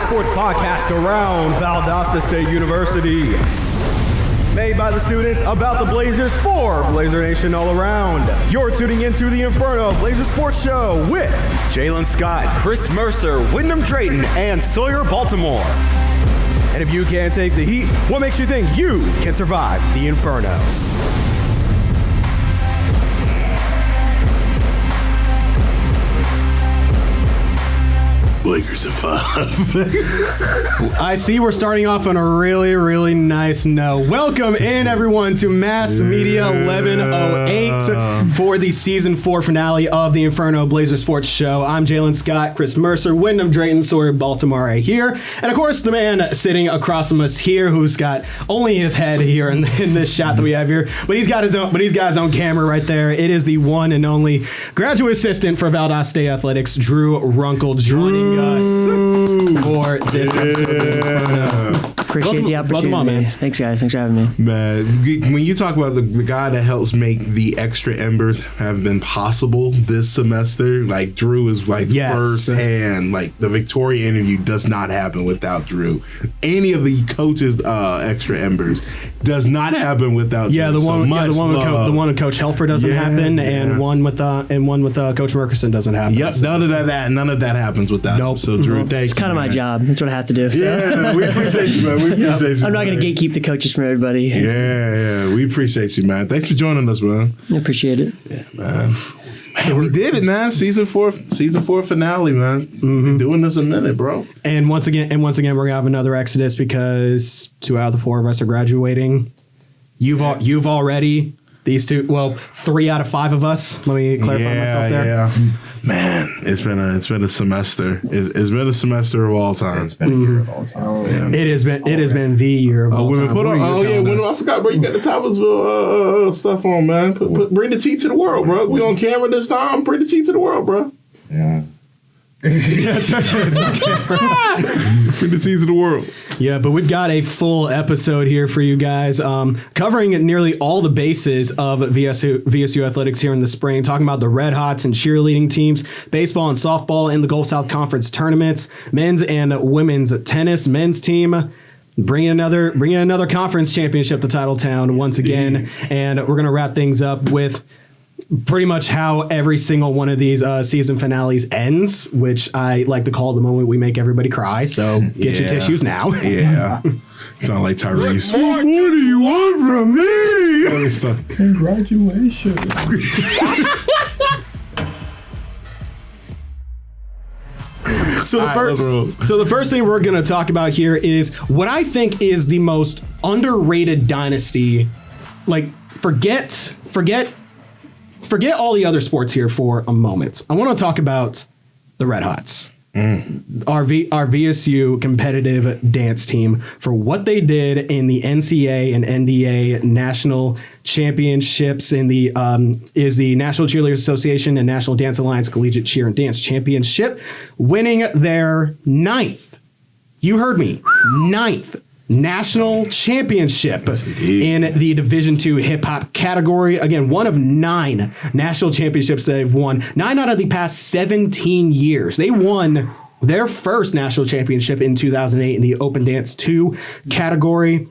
sports podcast around Valdosta State University. Made by the students, about the Blazers, for Blazer Nation all around. You're tuning into the Inferno Blazer Sports Show with Jaylan Scott, Chris Mercer, Wyndham Drayton, and Sawyer Baltimore. And if you can't take the heat, what makes you think you can survive the Inferno? Lakers of five. I see we're starting off on a really, really nice note. Welcome in, everyone, to Mass Media 1108 for the Season 4 finale of the Inferno Blazer Sports Show. I'm Jaylan Scott, Chris Mercer, Wyndham Drayton, Sawyer Baltimore right here. And, of course, the man sitting across from us here who's got only his head here in this shot that we have here. But he's got his own camera right there. It is the one and only graduate assistant for Valdosta State Athletics, Drew Runkel, joining us for this episode of the Inferno. Appreciate the opportunity. Welcome on, man. Thanks, guys. Thanks for having me. Man, when you talk about the guy that helps make the extra embers have been possible this semester, like Drew is like firsthand. Like the Victoria interview does not happen without Drew. Any of the coaches' extra embers does not happen without Drew. The one with Coach Helfer doesn't happen, and one with Coach Merkerson doesn't happen. Yep, so. None of that happens without him. So Drew, thank you. It's kind of my job. That's what I have to do. So. Yeah, we appreciate you, man. We appreciate you. I'm not going to gatekeep the coaches from everybody. Yeah, we appreciate you, man. Thanks for joining us, man. I appreciate it. Yeah, man. Man, we did it, man. Season four finale, man. Been doing this a minute, bro. And once again, we're gonna have another exodus because 2 out of the 4 of us are graduating. You've already. These two, 3 out of 5 of us. Let me clarify myself there. Yeah, man, it's been a semester. It's been a semester of all time. It's been a year of all time. It has been the year of all time. I forgot, bro. You got the Towers stuff on, man. Bring the tea to the world, bro. We on camera this time. Bring the tea to the world, bro. Yeah. That's right. It's on camera. Bring the tea to the world. Yeah, but we've got a full episode here for you guys, covering nearly all the bases of VSU athletics here in the spring, talking about the Red Hots and cheerleading teams, baseball and softball in the Gulf South Conference tournaments, men's and women's tennis, men's team. Bringing another conference championship to Titletown once again, and we're gonna wrap things up with pretty much how every single one of these season finales ends, which I like to call the moment we make everybody cry. So get your tissues now. Yeah. Sound like Tyrese. What do you want from me? Congratulations. So the first thing we're going to talk about here is what I think is the most underrated dynasty. Like, forget all the other sports here for a moment. I want to talk about the Red Hots, our VSU competitive dance team, for what they did in the NCAA and NDA national championships in the National Cheerleaders Association and National Dance Alliance Collegiate Cheer and Dance Championship, winning their 9th. You heard me, 9th. National championship in the Division II hip hop category. Again, one of 9 national championships they've won. 9 out of the past 17 years. They won their first national championship in 2008 in the Open Dance 2 category.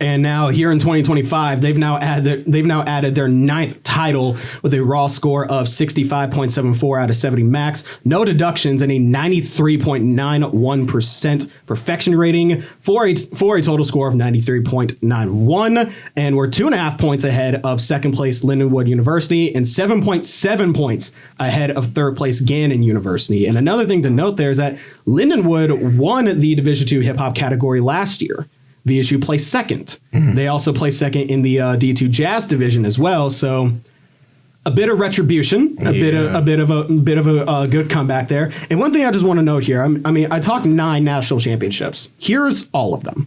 And now here in 2025, they've now added their 9th title with a raw score of 65.74 out of 70 max, no deductions, and a 93.91% perfection rating for a total score of 93.91. And we're 2.5 points ahead of second place Lindenwood University and 7.7 points ahead of third place Gannon University. And another thing to note there is that Lindenwood won the Division II hip hop category last year. VSU placed second. They also placed second in the D2 Jazz division as well. So a bit of retribution, a bit of a good comeback there. And one thing I just want to note here, I talked 9 national championships. Here's all of them.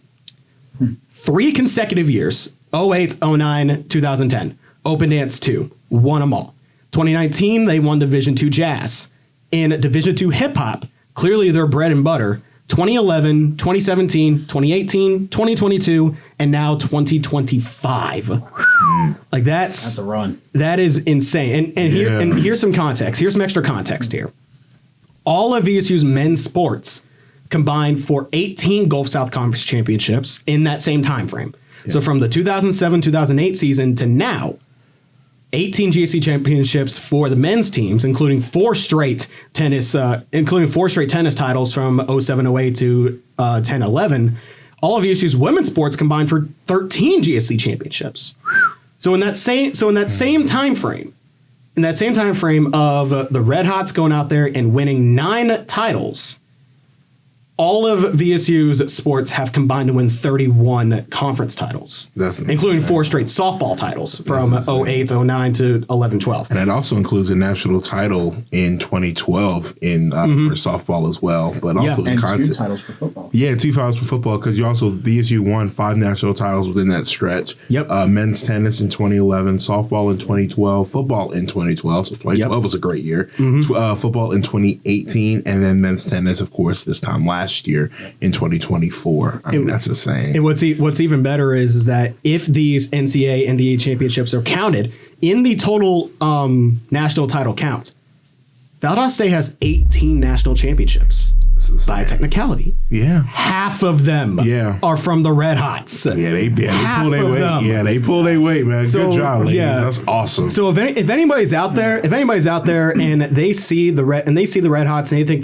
3 consecutive years, 08, 09, 2010. Open Dance 2, won them all. 2019, they won Division II Jazz. In Division II Hip Hop, clearly their bread and butter, 2011, 2017, 2018, 2022, and now 2025. Like that's a run. That is insane. And here's some context. Here's some extra context here. All of VSU's men's sports combined for 18 Gulf South Conference championships in that same time frame. Yeah. So from the 2007-2008 season to now, 18 GSC championships for the men's teams, including four straight tennis titles from 07-08 to 10-11. All of VSU's women's sports combined for 13 GSC championships. So in that same time frame, of the Red Hots going out there and winning 9 titles, all of VSU's sports have combined to win 31 conference titles, including 4 straight softball titles from 08, 09 to 11, 12. And that also includes a national title in 2012 for softball as well, but also and 2 titles for football. Yeah, 2 titles for football, because VSU won 5 national titles within that stretch. Yep. Men's tennis in 2011, softball in 2012, football in 2012. So 2012 was a great year. Football in 2018, and then men's tennis, of course, this time last year in 2024. I mean, that's insane. And what's even better is that if these NCAA and NDA championships are counted in the total national title count, Valdosta State has 18 national championships by technicality. Yeah. Half of them are from the Red Hots. Yeah, they pull their weight. Yeah, they pull their weight, man. Good job, ladies. Yeah. That's awesome. So if anybody's out there and they see the Red Hots and they think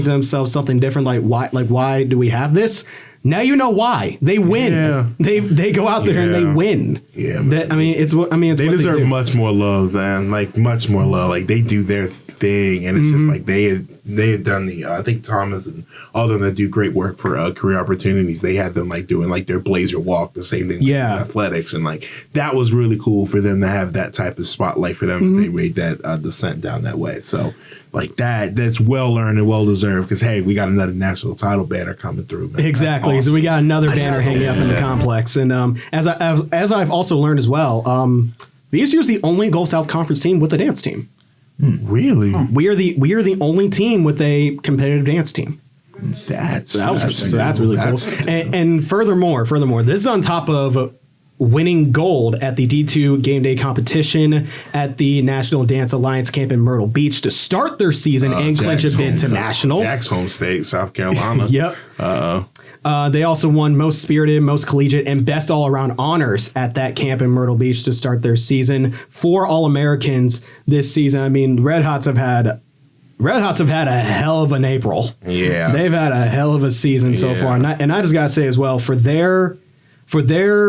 to themselves something different, like why do we have this? Now you know why. They win. Yeah. They go out there and they win. Yeah. They deserve much more love, man. Like much more love. Like they do their thing, and it's just like they had done I think Thomas and all of them that do great work for career opportunities. They had them like doing like their Blazer walk, the same thing with athletics, and like that was really cool for them to have that type of spotlight for them as they made that descent down that way. So like that's well earned and well deserved, because hey, we got another national title banner coming through, man. Exactly. Awesome. So we got another banner hanging up in the complex, and as I've also learned as well, VSU is the only Gulf South Conference team with a dance team. Really? We are the only team with a competitive dance team. That's really cool. And furthermore, this is on top of winning gold at the D2 game day competition at the National Dance Alliance camp in Myrtle Beach to start their season and clinch a bid to nationals. Jack's home state, South Carolina. Yep. They also won most spirited, most collegiate, and best all-around honors at that camp in Myrtle Beach to start their season. 4 All-Americans this season. I mean, Red Hots have had a hell of an April. Yeah. They've had a hell of a season so far. And I just got to say as well, for their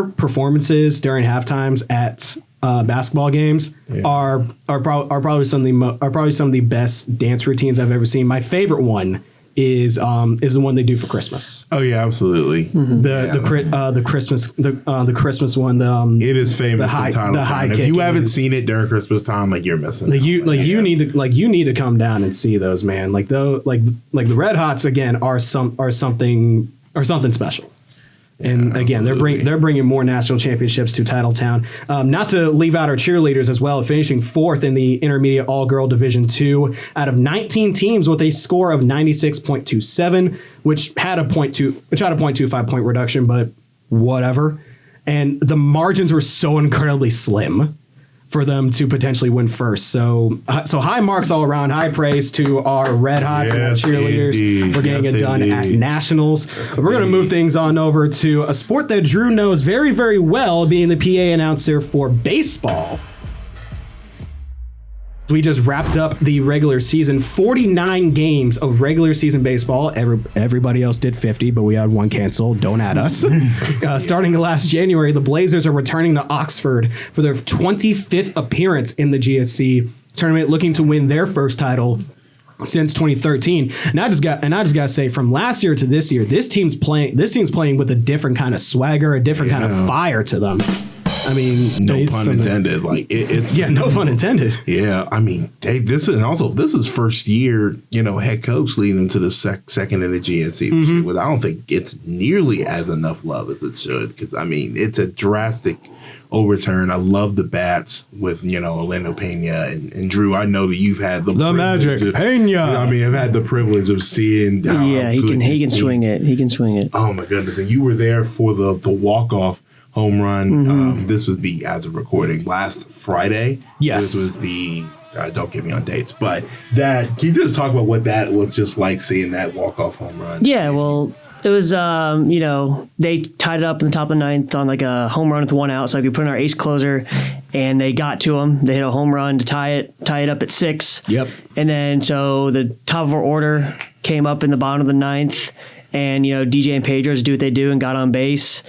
performances during halftimes at basketball games are probably some of the best dance routines I've ever seen. My favorite one is the one they do for Christmas. Oh yeah, absolutely. The Christmas one. It is famous. The high kick. If you haven't seen it during Christmas time, like you're missing. You need to come down and see those, man. Like the Red Hots again are something special. And again, they're bringing more national championships to Titletown. Not to leave out our cheerleaders as well, finishing 4th in the Intermediate All-Girl Division II out of 19 teams with a score of 96.27, which had a 0.25 point reduction, but whatever. And the margins were so incredibly slim for them to potentially win first. So high marks all around. High praise to our Red Hots and our cheerleaders for getting it done at nationals. We're going to move things on over to a sport that Drew knows very, very well, being the PA announcer for baseball. We just wrapped up the regular season, 49 games of regular season baseball. Everybody else did 50, but we had one canceled. Don't add us. Starting last January, the Blazers are returning to Oxford for their 25th appearance in the GSC tournament, looking to win their first title since 2013. And I just got to say, from last year to this year, this team's playing with a different kind of swagger, a different kind of fire to them. I mean, no pun intended. Like it's no pun intended. Yeah, I mean, this is first year, head coach leading them to the second in the GNC. Which I don't think it's nearly as enough love as it should, because I mean, it's a drastic overturn. I love the bats with Orlando Pena and Drew. I know that you've had the magic Pena. I mean, I've had the privilege of seeing. He can swing it. He can swing it. Oh my goodness! And you were there for the walk-off home run. This would be, as of recording, last Friday. Yes. This was the Don't get me on dates, but can you just talk about what that was just like, seeing that walk-off home run? Yeah, well, it was, they tied it up in the top of the ninth on like a home run with one out. So if you put in our ace closer, and they got to him, they hit a home run to tie it up at 6. Yep. And then so the top of our order came up in the bottom of the ninth, and DJ and Pedro's do what they do and got on base,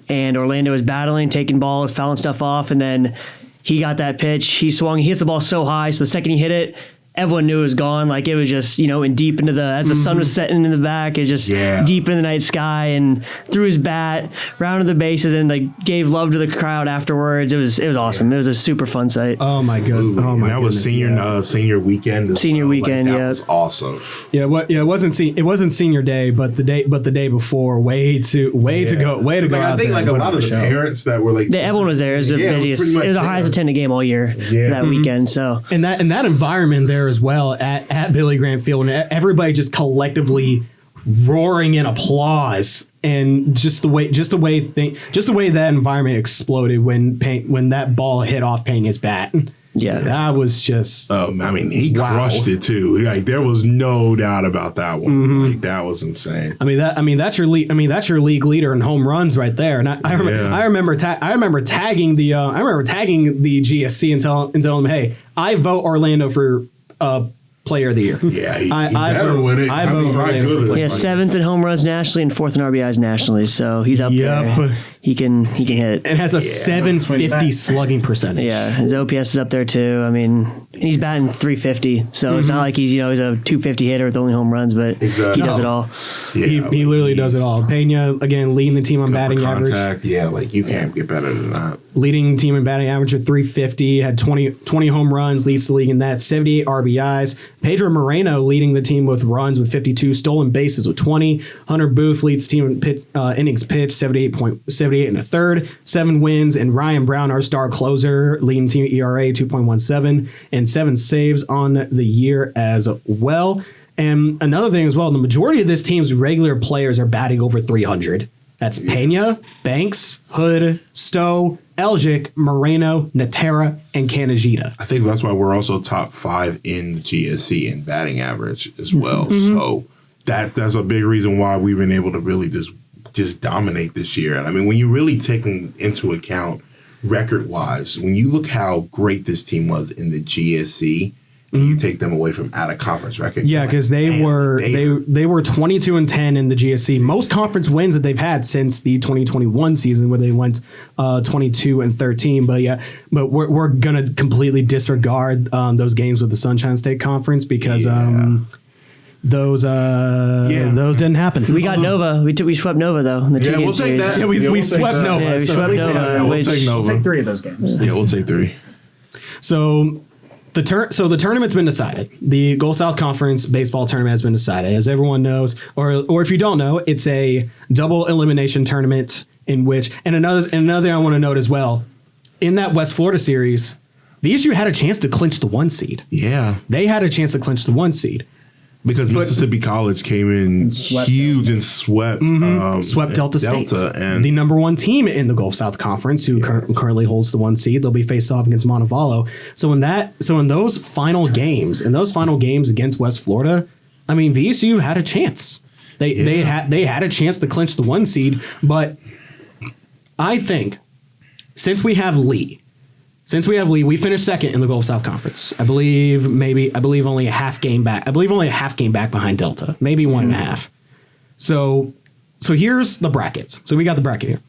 and Orlando was battling, taking balls, fouling stuff off, and then he got that pitch. He swung. He hits the ball so high, so the second he hit it, everyone knew it was gone. Like it was just, in deep into as the sun was setting in the back, it just deep into the night sky, and threw his bat, rounded the bases, and like gave love to the crowd afterwards. It was awesome. It was a super fun sight. Oh my god! Oh my! That was senior weekend. Senior weekend, that was awesome. Yeah, it wasn't senior day, but the day before, way to go. I think like a lot of the parents that were like, everyone was there. It was the busiest. It was the highest attended game all year that weekend. So and that environment there as well at Billy Graham Field, and everybody just collectively roaring in applause, and just the way that environment exploded when that ball hit off Pena's bat. Yeah, that was just. He crushed it too. Like there was no doubt about that one. Mm-hmm. Like that was insane. That's your league leader in home runs right there. And I remember tagging the GSC and telling them, hey, I vote Orlando for Player of the Year. Yeah, I better win it. I vote Orlando for 7th in home runs nationally and 4th in RBIs nationally. So he's up there. He can hit it. And has a 750 slugging percentage. Yeah, his OPS is up there too. He's batting 350, so it's not like he's he's a 250 hitter with only home runs, but he does it all. Yeah, he literally does it all. Pena again leading the team on batting average. Yeah, like you can't get better than that. Leading team in batting average at 350, had 20 home runs, leads the league in that, 78 RBIs. Pedro Moreno leading the team with runs with 52, stolen bases with 20. Hunter Booth leads team in innings pitched, 78 and a third, 7 wins, and Ryan Brown, our star closer, leading team ERA 2.17 and 7 saves on the year as well. And another thing as well, the majority of this team's regular players are batting over 300. That's Pena, Banks, Hood, Stowe, Elgic, Moreno, Natera, and Canagita. I think that's why we're also top 5 in the GSC in batting average as well. Mm-hmm. So that's a big reason why we've been able to really just dominate this year. And when you really take into account record-wise, when you look how great this team was in the GSC, and you take them away from out of conference record. Yeah, because they were 22-10 in the GSC. Most conference wins that they've had since the 2021 season, where they went 22-13. But we're gonna completely disregard those games with the Sunshine State Conference because those didn't happen. We got Nova. We swept Nova though. In the we'll take that. Yeah, we swept Nova. Yeah, we swept Nova. We'll take Nova. We'll take 3 of those games. Yeah, we'll take 3. So the tournament's been decided. The Gulf South Conference baseball tournament has been decided. As everyone knows, or if you don't know, it's a double elimination tournament in which, and another thing I want to note as well, in that West Florida series, VSU had a chance to clinch the 1 seed. Yeah. They had a chance to clinch the 1 seed. Because Mississippi College came in huge and swept Delta State, and the number 1 team in the Gulf South Conference, who currently holds the 1 seed. They'll be faced off against Montevallo. So in those final games against West Florida, VSU had a chance. They had a chance to clinch the 1 seed. But I think since we have Lee, we finished second in the Gulf South Conference. I believe only a half game back. Behind Delta, maybe 1.5. So here's the brackets. So we got the bracket here.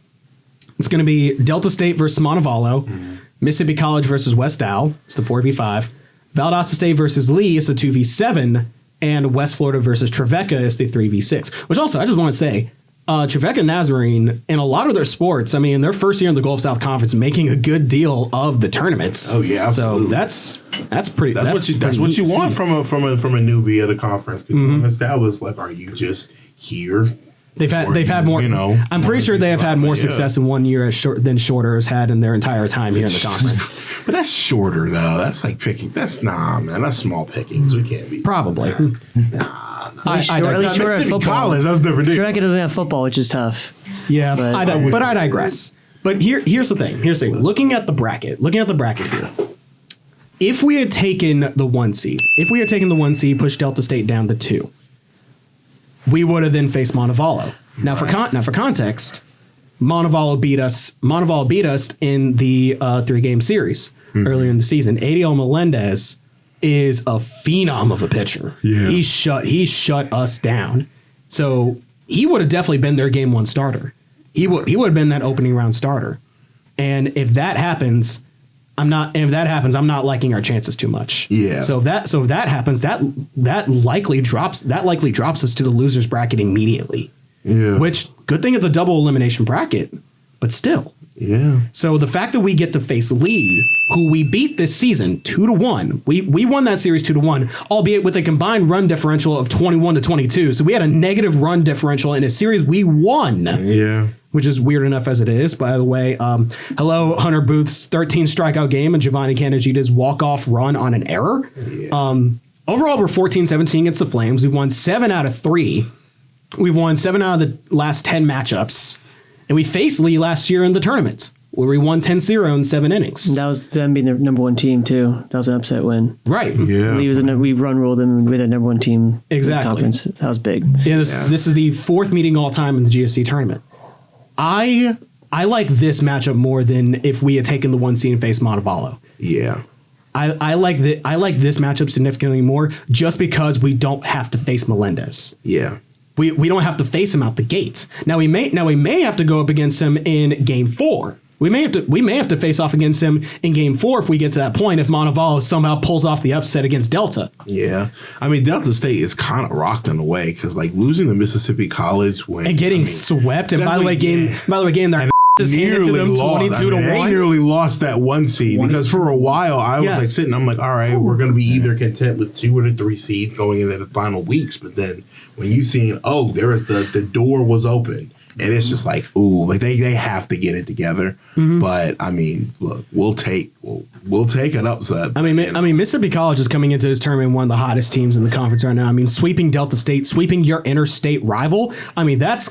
It's going to be Delta State versus Montevallo, Mississippi College versus West Al. It's the 4v5. Valdosta State versus Lee is the 2v7, and West Florida versus Trevecca is the 3v6. Which also, I just want to say, Trevecca Nazarene, in a lot of their sports, their first year in the Gulf South Conference, making a good deal of the tournaments. Oh yeah, absolutely. So that's pretty. That's what you want from a newbie at a conference. Because that was like, are you just here? They've had more. I'm pretty sure they have had more success in 1 year than Shorter has had in their entire time here in the conference. But that's Shorter though. That's like picking. That's That's small pickings. We can't be probably. Mississippi College. That's different. Trevecca doesn't have football, which is tough. Yeah, but I digress. But here's the thing. Looking at the bracket here. if we had taken the 1 seed, pushed Delta State down to 2, we would have then faced Montevallo. Now, for context, Montevallo beat us in the 3-game series earlier in the season. Adiel Melendez is a phenom of a pitcher. Yeah. He shut us down. So he would have definitely been their game 1 starter. He would have been that opening round starter. And if that happens, I'm not liking our chances too much. Yeah. So if that happens, that likely drops us to the losers bracket immediately. Yeah. Which, good thing it's a double elimination bracket, but still. Yeah. So the fact that we get to face Lee, who we beat this season 2-1, we won that series 2-1, albeit with a combined run differential of 21-22. So we had a negative run differential in a series we won. Yeah. Which is weird enough as it is. By the way, hello, Hunter Booth's 13 strikeout game and Giovanni Canagita's walk-off run on an error. Yeah. Overall, we're 14-17 against the Flames. We've won 7 out of 3. We've won 7 out of the last 10 matchups. And we faced Lee last year in the tournament, where we won 10-0 in 7 innings. That was them being the number 1 team, too. That was an upset win. Right. Yeah. Lee was we run ruled them with a number 1 team. Exactly. Conference. That was big. Yeah, this is the 4th meeting all time in the GSC tournament. I like this matchup more than if we had taken the 1 seed and faced Montevallo. Yeah. I like this matchup significantly more just because we don't have to face Melendez. Yeah. We don't have to face him out the gate. Now we may have to go up against him in game 4. We may have to face off against him in game 4 if we get to that point, if Montevallo somehow pulls off the upset against Delta. Yeah. I mean, Delta State is kind of rocked in a way because like losing to Mississippi College and getting swept. And by the way, getting their is handed to them 22-1. They nearly lost that 1 seed because for a while I was like sitting, I'm like, all right, we're going to be either content with 2 or 3 seeds going into the final weeks. But then when you seen, there is the door was open. And it's just like, ooh, like they have to get it together. Mm-hmm. But I mean, look, we'll take an upset. I mean, Mississippi College is coming into this tournament one of the hottest teams in the conference right now. I mean, sweeping Delta State, sweeping your interstate rival. I mean, that's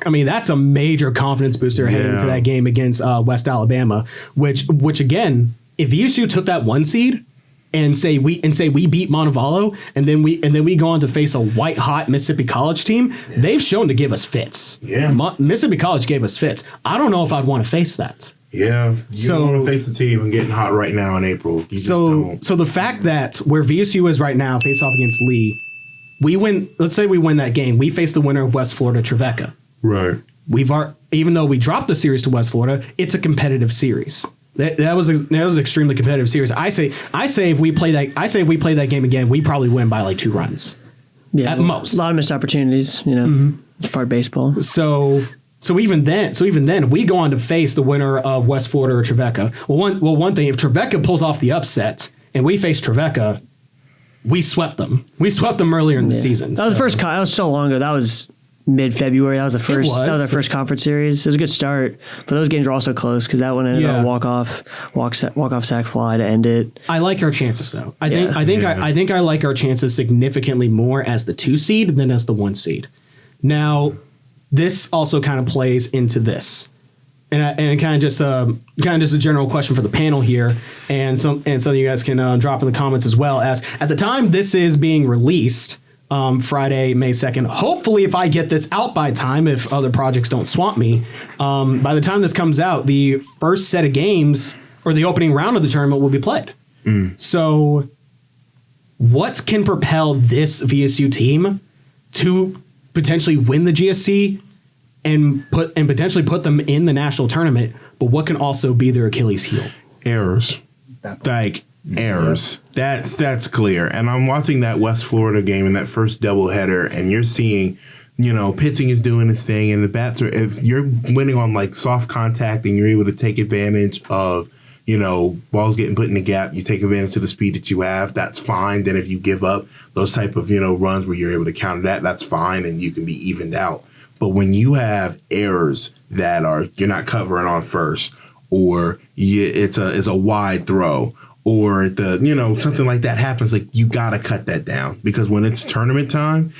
a major confidence booster heading into that game against West Alabama. Which again, if VSU took that 1 seed and say we beat Montevallo, and then we go on to face a white hot Mississippi College team, they've shown to give us fits. Yeah, Mississippi College gave us fits. I don't know if I'd want to face that. Yeah, you don't want to face the team and getting hot right now in April. So the fact that where VSU is right now, face off against Lee, we win. Let's say we win that game. We face the winner of West Florida Trevecca. Right. Even though we dropped the series to West Florida, it's a competitive series. That was an extremely competitive series. I say if we play that game again, we probably win by like 2 runs. Yeah, at most. A lot of missed opportunities. It's part of baseball. So even then, if we go on to face the winner of West Florida or Trevecca, one thing, if Trevecca pulls off the upset and we face Trevecca, we swept them. We swept them earlier in the season. That was the first. That was so long ago. That was mid-February. That was the first. That was our first conference series. It was a good start, but those games were also close because that one ended on a walk-off sac fly to end it. I like our chances though. I think I like our chances significantly more as the 2 seed than as the 1 seed. Now, this also kind of plays into this, and kind of just a general question for the panel here, and some of you guys can drop in the comments as well. As at the time this is being released. Friday, May 2nd. Hopefully, if I get this out by time, if other projects don't swamp me, by the time this comes out, the first set of games or the opening round of the tournament will be played. So what can propel this VSU team to potentially win the GSC and potentially put them in the national tournament, but what can also be their Achilles heel? Errors. Errors. That's clear. And I'm watching that West Florida game in that first doubleheader, and you're seeing, pitching is doing its thing, and the bats are. If you're winning on like soft contact and you're able to take advantage of, balls getting put in the gap, you take advantage of the speed that you have. That's fine. Then if you give up those type of runs where you're able to counter that, that's fine, and you can be evened out. But when you have errors that you're not covering on first, or it's a wide throw, or something like that happens, like you got to cut that down, because when it's tournament time,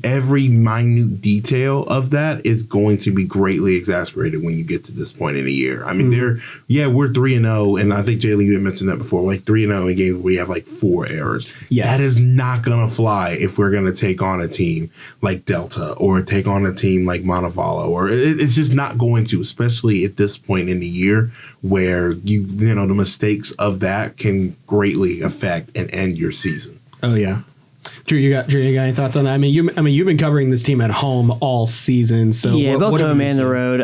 every minute detail of that is going to be greatly exasperated when you get to this point in the year. I mean, we're 3-0, and I think Jaylan, you had mentioned that before, like 3-0 in games where we have like 4 errors. Yes. That is not gonna fly if we're gonna take on a team like Delta or take on a team like Montevallo, or it's just not going to, especially at this point in the year where you know the mistakes of that can greatly affect and end your season. Oh yeah. Drew, you got any thoughts on that? I mean, you've been covering this team at home all season, so both home and the road.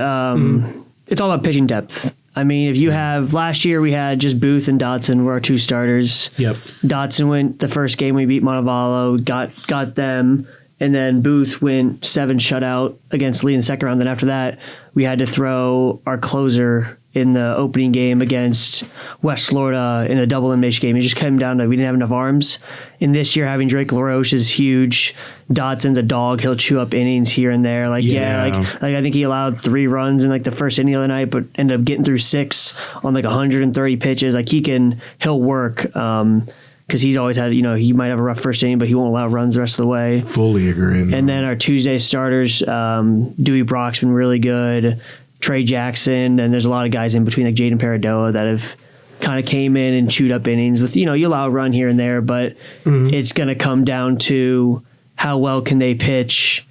It's all about pitching depth. I mean, if you have last year, we had just Booth and Dotson were our 2 starters. Yep. Dotson went the first game we beat Montevallo, got them, and then Booth went 7 shutout against Lee in the second round. Then after that, we had to throw our closer in the opening game against West Florida in a double elimination game. It just came down to we didn't have enough arms. And this year, having Drake LaRoche is huge. Dotson's a dog. He'll chew up innings here and there. Like I think he allowed 3 runs in like the first inning of the night, but ended up getting through 6 on like 130 pitches. Like he'll work. Because he's always had, he might have a rough first inning, but he won't allow runs the rest of the way. Fully agree. And then our Tuesday starters, Dewey Brock's been really good. Trey Jackson, and there's a lot of guys in between like Jaden Paradoa that have kind of came in and chewed up innings with, you allow a run here and there, but it's going to come down to how well can they pitch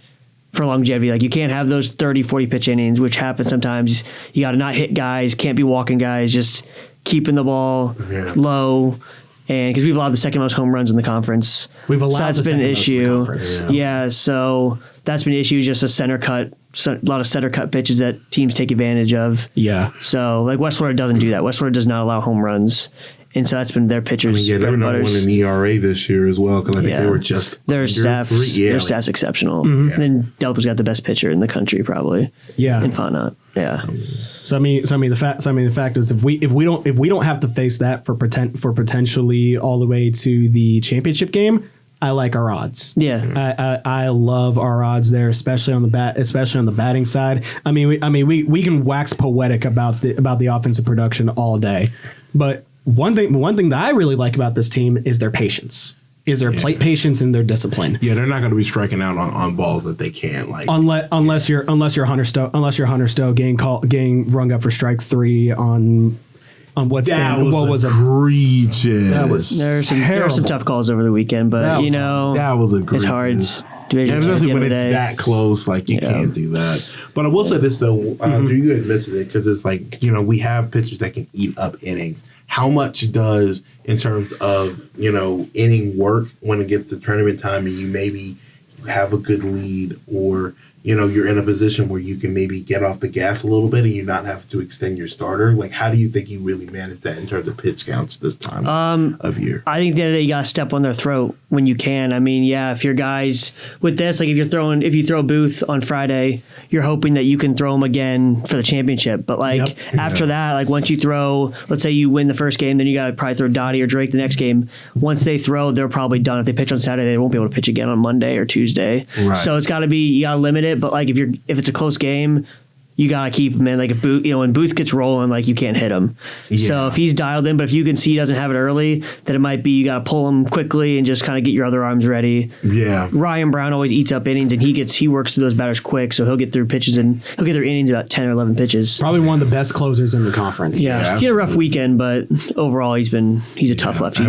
for longevity. Like you can't have those 30, 40 pitch innings, which happens sometimes. You got to not hit guys, can't be walking guys, just keeping the ball low. And because we've allowed the second most home runs in the conference. We've allowed so that's been an issue. So that's been an issue, just a lot of center cut pitches that teams take advantage of. Yeah. So like West Florida doesn't do that. West Florida does not allow home runs. And so that's been their pitchers. They were number 1 in ERA this year as well, because I think they were just their staff's exceptional. And then Delta's got the best pitcher in the country probably. Yeah. In Fontenot. Yeah. So I mean the fact is if we don't have to face that for potentially all the way to the championship game, I like our odds. Yeah. I love our odds there, especially on the batting side. I mean we can wax poetic about the offensive production all day, but one thing that I really like about this team is their patience. Is their plate patience and their discipline. Yeah, they're not going to be striking out on balls that they can't like. Unless you're Hunter Stowe getting rung up for strike 3 on what was egregious. There were some tough calls over the weekend, but that was egregious. It's hard. Especially when it's that close, like you can't do that. But I will say this though, you had mentioned it because it's like we have pitchers that can eat up innings. How much does, in terms of, inning work when it gets to tournament time and you maybe have a good lead or, you're in a position where you can maybe get off the gas a little bit and you not have to extend your starter? Like, how do you think you really manage that in terms of pitch counts this time of year? I think the other day you got to step on their throat when you can. I mean, if your guys with this, like if you throw Booth on Friday, you're hoping that you can throw him again for the championship. But after that, like once you throw, let's say you win the first game, then you got to probably throw Dottie or Drake the next game. Once they throw, they're probably done. If they pitch on Saturday, they won't be able to pitch again on Monday or Tuesday. Right. So it's got to be, you got to limit it. But like if it's a close game, you gotta keep him in. Like if Booth, when Booth gets rolling, like you can't hit him. Yeah. So if he's dialed in, but if you can see he doesn't have it early, then it might be you gotta pull him quickly and just kind of get your other arms ready. Yeah. Ryan Brown always eats up innings, and he works through those batters quick, so he'll get through pitches and he'll get through innings about 10 or 11 pitches. Probably one of the best closers in the conference. Yeah. He had a rough weekend, but overall he's a tough lefty.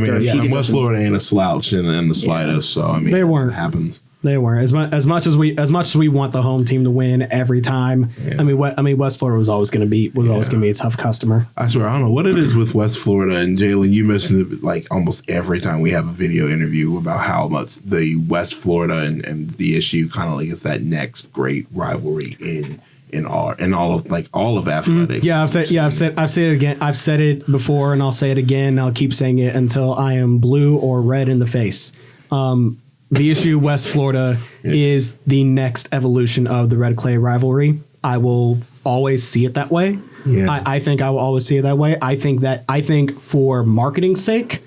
West Florida ain't a slouch in the slightest. So I mean, they weren't. It happens. They weren't as much as we want the home team to win every time. Yeah. I mean, West Florida was always going to be a tough customer. I swear, I don't know what it is with West Florida and Jaylan. You mentioned it like almost every time we have a video interview about how much the West Florida and the issue kind of like is that next great rivalry in all of athletics. I've said it again. I've said it before, and I'll say it again. I'll keep saying it until I am blue or red in the face. VSU West Florida is the next evolution of the Red Clay rivalry. I will always see it that way. Yeah. I think I will always see it that way. I think for marketing's sake.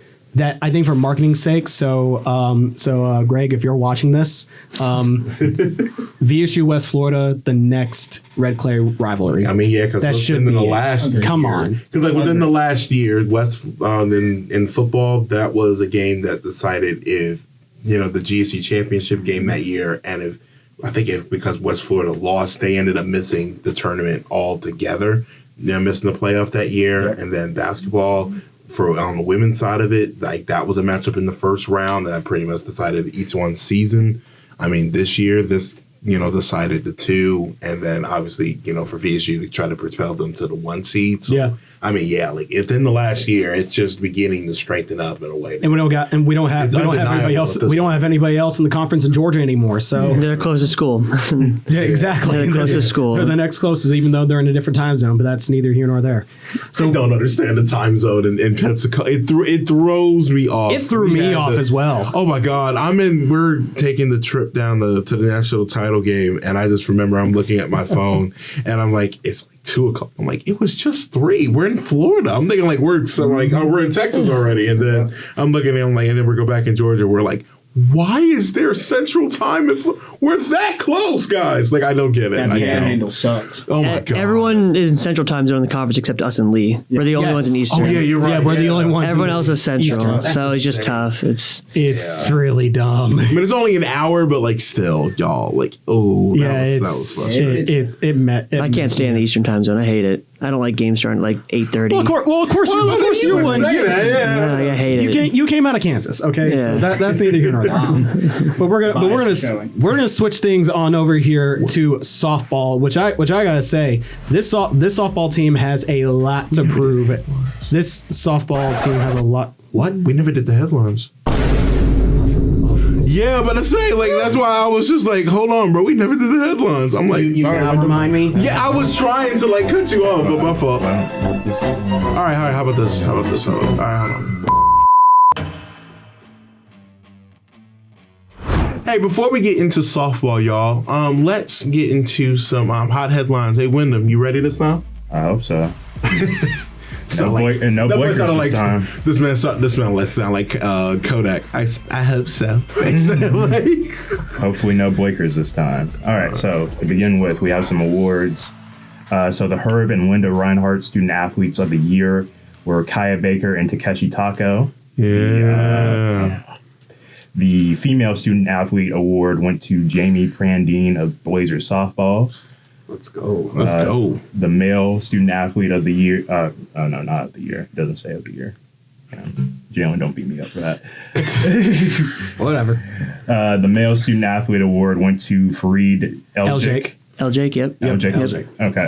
So Greg, if you're watching this, VSU West Florida, the next Red Clay rivalry. I mean, because that should be the last year. Come on, because within the last year, West in football, that was a game that decided if the GSC championship game that year, and because West Florida lost, they ended up missing the tournament altogether. They're missing the playoff that year, and then basketball on the women's side of it, like that was a matchup in the first round that pretty much decided each one's season. I mean, this year, decided the 2, and then obviously, for VSU to try to propel them to the 1 seed. So, I mean, like within the last year, it's just beginning to strengthen up in a way. And we don't have anybody else. We don't have anybody else in the conference in Georgia anymore. So they're closest school. Yeah, exactly. They're closest school. They're the next closest, even though they're in a different time zone. But that's neither here nor there. So I don't understand the time zone in Pensacola. It throws me off. It threw me off as well. Oh my God! We're taking the trip down to the national title game, and I just remember I'm looking at my phone, and I'm like, it's like 2:00. I'm like, it was just 3. We're in Florida. I'm thinking like we're in Texas already, and then I'm looking at and then we go back in Georgia. We're like, why is there Central Time? We're that close, guys. Like, I don't get it. That handle sucks. Oh my God! Everyone is in Central Time Zone in the conference except us and Lee. We're the only ones in Eastern. Oh yeah, you're right. Yeah, we're the only ones. Everyone else is Central, Eastern. so it's just tough. It's really dumb. I mean, it's only an hour, but like still, y'all, like, that was frustrating. I can't stand the Eastern Time Zone. I hate it. I don't like games starting at like 8:30. Well, of course you would. I hate it. You came out of Kansas, okay? Yeah. So that's neither here nor there. But we're gonna switch things on over here to softball, which I gotta say, this softball team has a lot to prove. This softball team has a lot. What? We never did the headlines. Yeah, but I say, like, that's why I was just like, hold on, bro, we never did the headlines. I'm like, You now remind me? yeah, I was trying to like cut you off, but my fault. All right, how about this? All right, hold on. Hey, before we get into softball, y'all, let's get into some hot headlines. Hey, Wyndham, you ready this time? I hope so. So no Blakers this time. This man sound like Kodak. I hope so. Hopefully no Blakers this time. All right, so to begin with, we have some awards. So the Herb and Linda Reinhardt Student Athletes of the Year were Kaya Baker and Takeshi Tako. Yeah. The Female Student Athlete Award went to Jamie Prandine of Blazers Softball. Let's go. The Male Student Athlete of the Year. No, not of the year. It doesn't say of the year. Jaylan, don't beat me up for that. Whatever. The Male Student Athlete Award went to Fareed Eljake. Eljake, yep. Eljake. Okay,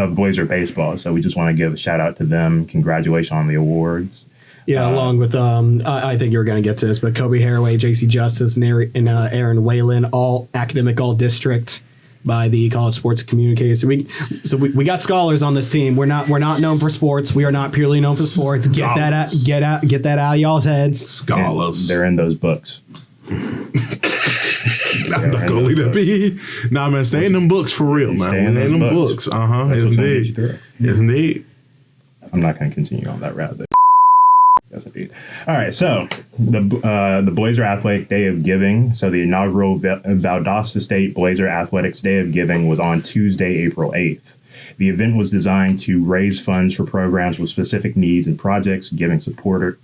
of Blazer Baseball. So we just want to give a shout out to them. Congratulations on the awards. Yeah, along with I think you were going to get to this, but Kobe Haraway, JC Justice, and Aaron Whalen, all academic, all district by the College Sports Communicators. So we got scholars on this team. We're not known for sports. We are not purely known for sports. Get that out of y'all's heads. Scholars. They're in those books. I'm not gonna leave that be. Nah, man, stay in them books for real, man. Stay in them books. Yes, indeed. I'm not gonna continue on that route. Yes, indeed. All right, so the Blazer Athletic Day of Giving. So the inaugural Valdosta State Blazer Athletics Day of Giving was on Tuesday, April 8th. The event was designed to raise funds for programs with specific needs and projects, giving supporters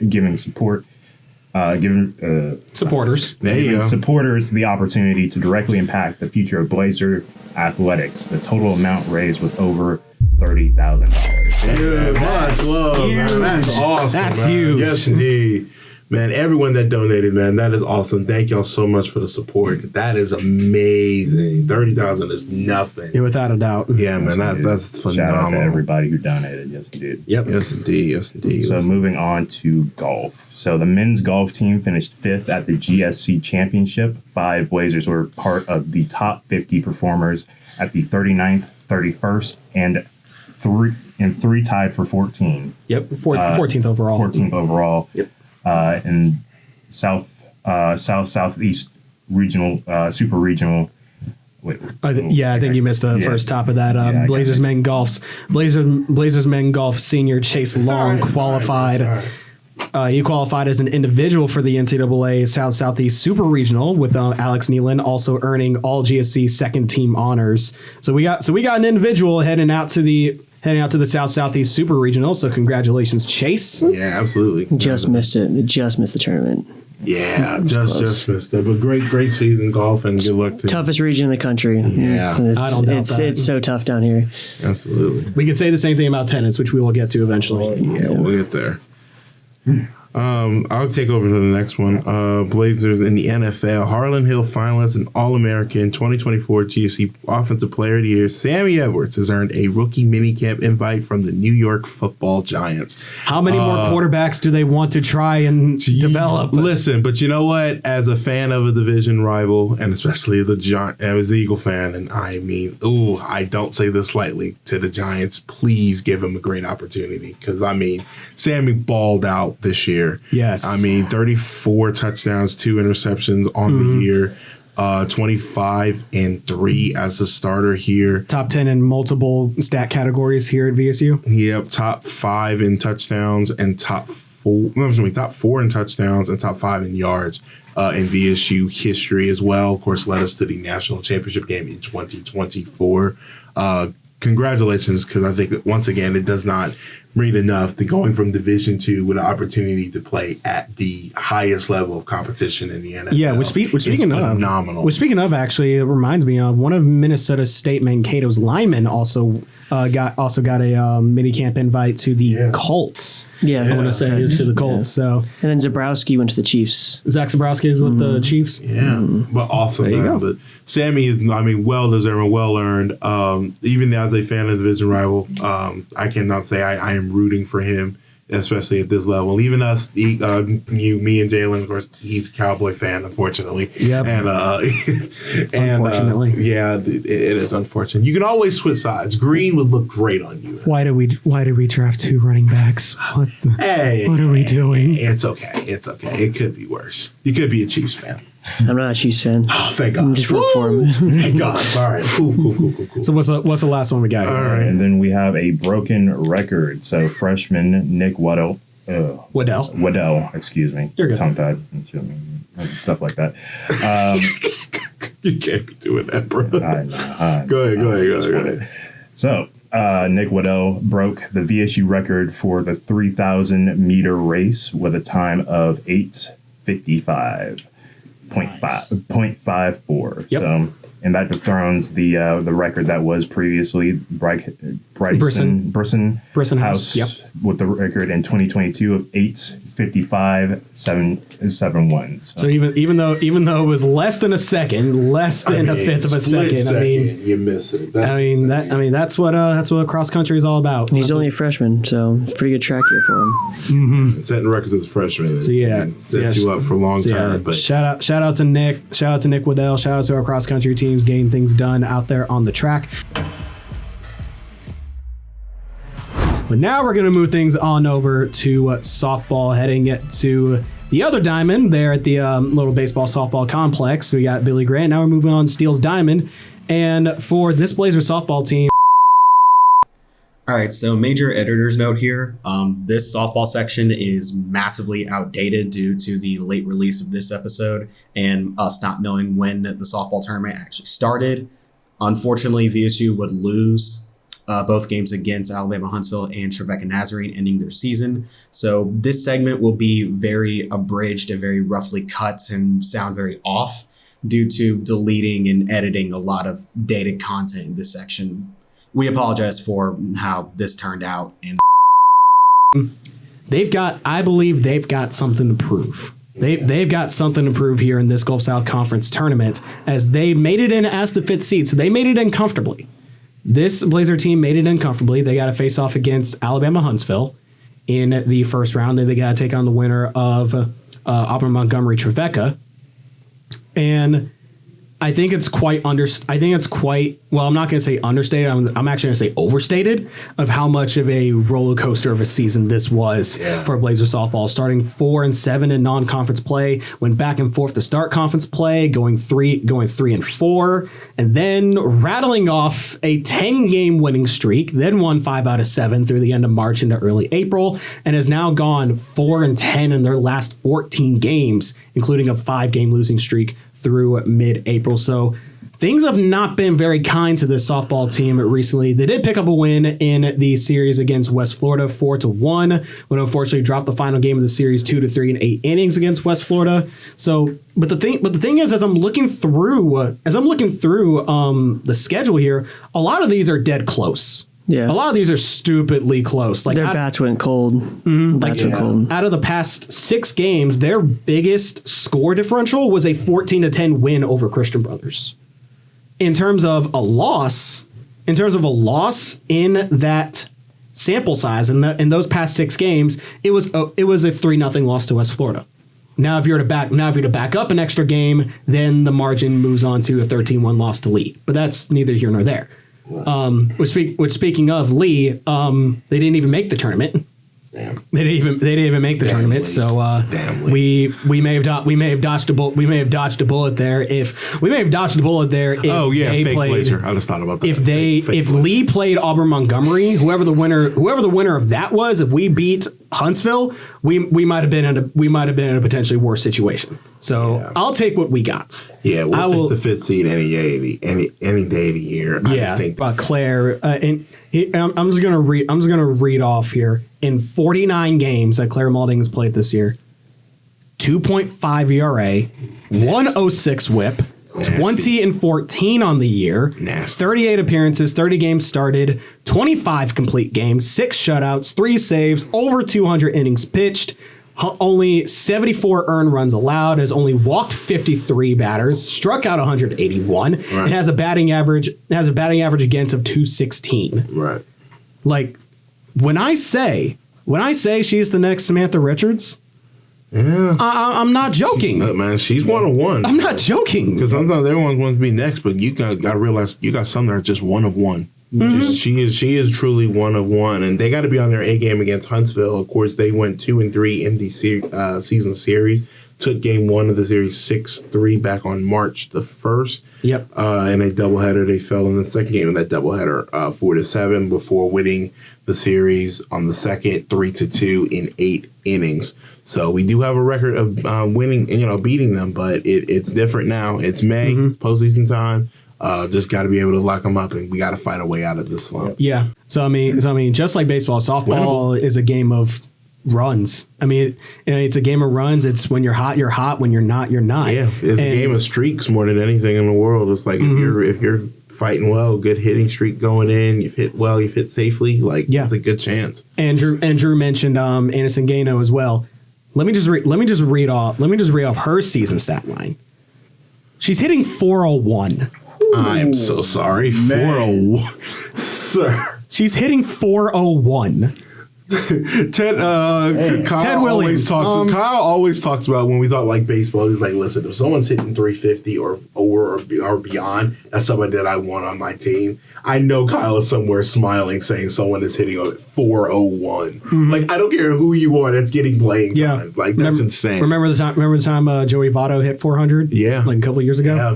the opportunity to directly impact the future of Blazer athletics. The total amount raised was over $30,000. Yeah, much love, man. That's awesome. That's man. huge. Yes, indeed. Man, everyone that donated, man, that is awesome. Thank y'all so much for the support. That is amazing. 30,000 is nothing. Yeah, without a doubt. Yeah, man, that's phenomenal. Shout out to everybody who donated. Yes, indeed. Yep. Yes, indeed. So moving on to golf. So the men's golf team finished 5th at the GSC Championship. 5 Blazers were part of the top 50 performers at the 39th, 31st, and 3 tied for 14. Yep, 14th overall. 14th overall. Yep. In Southeast regional, super regional. I think you missed the first top of that. Blazers men golf senior Chase Long qualified. He qualified as an individual for the NCAA Southeast Super Regional with Alex Nealon also earning all GSC second team honors. So we got an individual heading out to the Southeast Super Regional. So congratulations, Chase. Yeah, absolutely. Just missed it. Just missed the tournament. Yeah, just missed it. But great season golf, and good luck to Toughest region in the country. Yeah. I don't doubt that. It's so tough down here. Absolutely. We could say the same thing about tennis, which we will get to eventually. Yeah, we'll get there. I'll take over to the next one. Blazers in the NFL. Harlan Hill finalist and All-American 2024 GSC Offensive Player of the Year, Sammy Edwards, has earned a rookie minicamp invite from the New York Football Giants. How many more quarterbacks do they want to try and develop? Listen, but you know what? As a fan of a division rival, and especially as an Eagle fan, and I mean, I don't say this lightly to the Giants, please give him a great opportunity. Because, I mean, Sammy balled out this year. Yes. I mean, 34 touchdowns, 2 interceptions on the year, 25-3 as a starter here. Top 10 in multiple stat categories here at VSU. Yep, top 5 in touchdowns and top 4 in touchdowns and top 5 in yards in VSU history as well. Of course, led us to the national championship game in 2024. Congratulations, because I think, once again, it does not read enough to going from Division II with an opportunity to play at the highest level of competition in the NFL. Yeah, which speaking of phenomenal. Which speaking of, actually, it reminds me of one of Minnesota State Mankato's linemen also got a mini camp invite to the Colts. Yeah, I want to say it was to the Colts. So and then Zabrowski went to the Chiefs. Zach Zabrowski is with the Chiefs. Yeah, but awesome. There you man. go. But Sammy is, I mean, well deserved and well earned. Even as a fan of the division rival, I cannot say I am rooting for him, especially at this level. Even us, me and Jaylan, of course, he's a Cowboy fan, unfortunately. Yep. And Unfortunately. it is unfortunate. You can always switch sides. Green would look great on you. Why did we draft 2 running backs? What are we doing? It's okay. It's okay. It could be worse. You could be a Chiefs fan. I'm not a Chiefs fan. Oh, thank God. Just root for him. Thank God. All right. Cool. So what's the last one we got? All right. And then we have a broken record. So freshman Nick Waddell, excuse me. You're good. Tongue-tied. Stuff like that. You can't be doing that, bro. I know. Go ahead. So, Nick Waddell broke the VSU record for the 3,000 meter race with a time of 8:55.54. Yep. So, and that dethrones the record that was previously Bryson House with the record in 2022 of 8:55.771. So even though it was less than a second, less than a fifth of a second, I mean, you miss it. That's what cross country is all about. He's only a freshman, so pretty good track here for him. Setting records as a freshman. So sets you up for a long time. But shout out to Nick. Shout out to Nick Waddell. Shout out to our cross country teams getting things done out there on the track. But now we're going to move things on over to softball, heading to the other diamond there at the little baseball softball complex. So we got Billy Grant. Now we're moving on to Steele's Diamond. And for this Blazer softball team. All right, so major editor's note here. This softball section is massively outdated due to the late release of this episode and us not knowing when the softball tournament actually started. Unfortunately, VSU would lose both games against Alabama Huntsville and Trevecca Nazarene, ending their season. So this segment will be very abridged and very roughly cut and sound very off due to deleting and editing a lot of dated content in this section. We apologize for how this turned out. And I believe they've got something to prove. They've got something to prove here in this Gulf South Conference tournament, as they made it in as the 5th seed. So they made it in comfortably. This Blazer team made it in comfortably. They got to face off against Alabama Huntsville in the first round. Then they got to take on the winner of Auburn Montgomery Trevecca. And I think it's quite well, I'm not going to say understated. I'm actually going to say overstated of how much of a roller coaster of a season this was for Blazer softball. Starting 4-7 in non-conference play, went back and forth to start conference play, going 3-4, and then rattling off a 10-game winning streak, then won 5 out of 7 through the end of March into early April, and has now gone 4-10 in their last 14 games, including a 5-game losing streak through mid-April. So things have not been very kind to this softball team recently. They did pick up a win in the series against West Florida, 4-1, but unfortunately dropped the final game of the series 2-3 in 8 innings against West Florida. So, but the thing is, as I'm looking through the schedule here, a lot of these are dead close. Yeah. A lot of these are stupidly close. Like their bats went cold. Bats went cold. Out of the past 6 games, their biggest score differential was a 14-10 win over Christian Brothers. In terms of a loss in that sample size in those past 6 games, it was a 3-0 loss to West Florida. Now if you're to back up an extra game, then the margin moves on to a 13-1 loss to Lee. But that's neither here nor there. Which speaking of Lee, they didn't even make the tournament. Damn. They didn't even make the tournament. Late. So we may have dodged a bullet. We may have dodged a bullet there if fake played, Blazer. I just thought about that. If Lee played Auburn Montgomery, whoever the winner of that was, if we beat Huntsville, we might have been in a potentially worse situation. So I'll take what we got. Yeah, we'll take the 5th seed any day of the year. I just think Claire, I'm just gonna read off here. In 49 games that Claire Malding has played this year, 2.5 ERA, 106 WHIP, 20-14 on the year, 38 appearances, 30 games started, 25 complete games, 6 shutouts, 3 saves, over 200 innings pitched, only 74 earned runs allowed, has only walked 53 batters, struck out 181, and has a batting average against of 216. Right. Like when I say she's the next Samantha Richards, I'm not joking. Man, she's 1-of-1. I'm not joking. Because sometimes everyone wants to be next, but you got to realize you got some that are just 1-of-1. Mm-hmm. She is truly 1-of-1, and they got to be on their A game against Huntsville. Of course, they went 2-3 in the season series. Took game 1 of the series 6-3 back on March the 1st. Yep. In a doubleheader, they fell in the second game of that doubleheader 4-7 before winning the series on the second 3-2 in 8 innings. So we do have a record of winning, beating them, but it's different now. It's May, it's postseason time. Just got to be able to lock them up, and we got to find a way out of this slump. Yeah. So I mean, just like baseball, softball is a game of runs. I mean, it's a game of runs. It's when you're hot, you're hot. When you're not, you're not. Yeah, it's a game of streaks more than anything in the world. It's like if you're fighting well, good hitting streak going in, you've hit well, you've hit safely. It's a good chance. And Drew mentioned Anderson Gano as well. Let me just read off her season stat line. She's hitting 401. I am so sorry. 401. Sir. She's hitting 401. Ted Williams Kyle always talks about when we talk like baseball. He's like, listen, if someone's hitting 350 or beyond, that's somebody that I want on my team. I know Kyle is somewhere smiling, saying someone is hitting a 401. Mm-hmm. Like, I don't care who you are that's getting playing time. Like, that's insane. Remember the time Joey Votto hit 400? Yeah, like a couple of years ago. Yeah,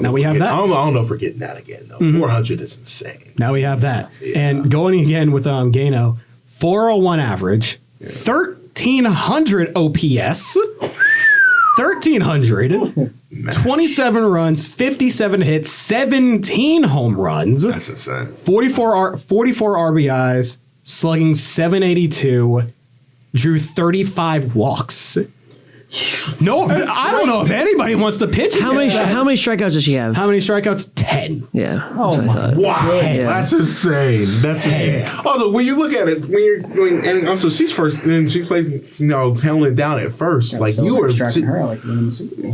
now we have that. I don't know if we're getting that again though. 400 is insane. Now we have that, and going again with Gano. 401 average, 1,300 OPS, 1,300, 27 runs, 57 hits, 17 home runs. That's insane. 44 RBIs, slugging 782, drew 35 walks. No, I don't know if anybody wants to pitch. How many strikeouts does she have? How many strikeouts? 10. Yeah. Oh my! Wow, that's insane. That's insane. Also, when you look at it, when you're doing, and also she's first, and she plays, handling it down at first. Like you were,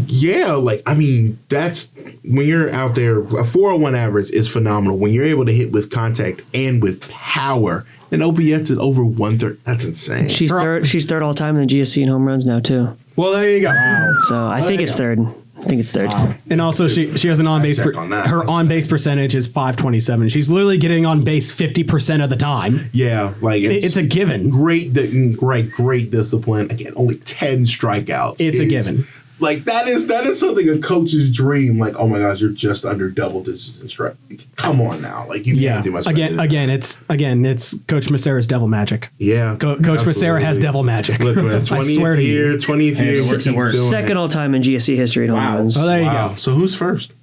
yeah. Like I mean, that's when you're out there. A 401 average is phenomenal. When you're able to hit with contact and with power. And OPS is over 1/3. That's insane. She's third all time in the GSC in home runs now too. Well, there you go. Wow. So I think it's third. Wow. And also, she has an on base. Her on base percentage is .527. She's literally getting on base 50% of the time. Yeah, like it's a given. Great discipline. Again, only 10 strikeouts. It's a given. Like that is something a coach's dream. Like, oh my gosh, you're just under double digits in strike. Come on now, like you can't do much. Again, it's Coach Macera's devil magic. Yeah, Coach Macera has devil magic. Look, man, 20th year, works. Second all time in GSC history. Wow. Oh, there you go. So who's first?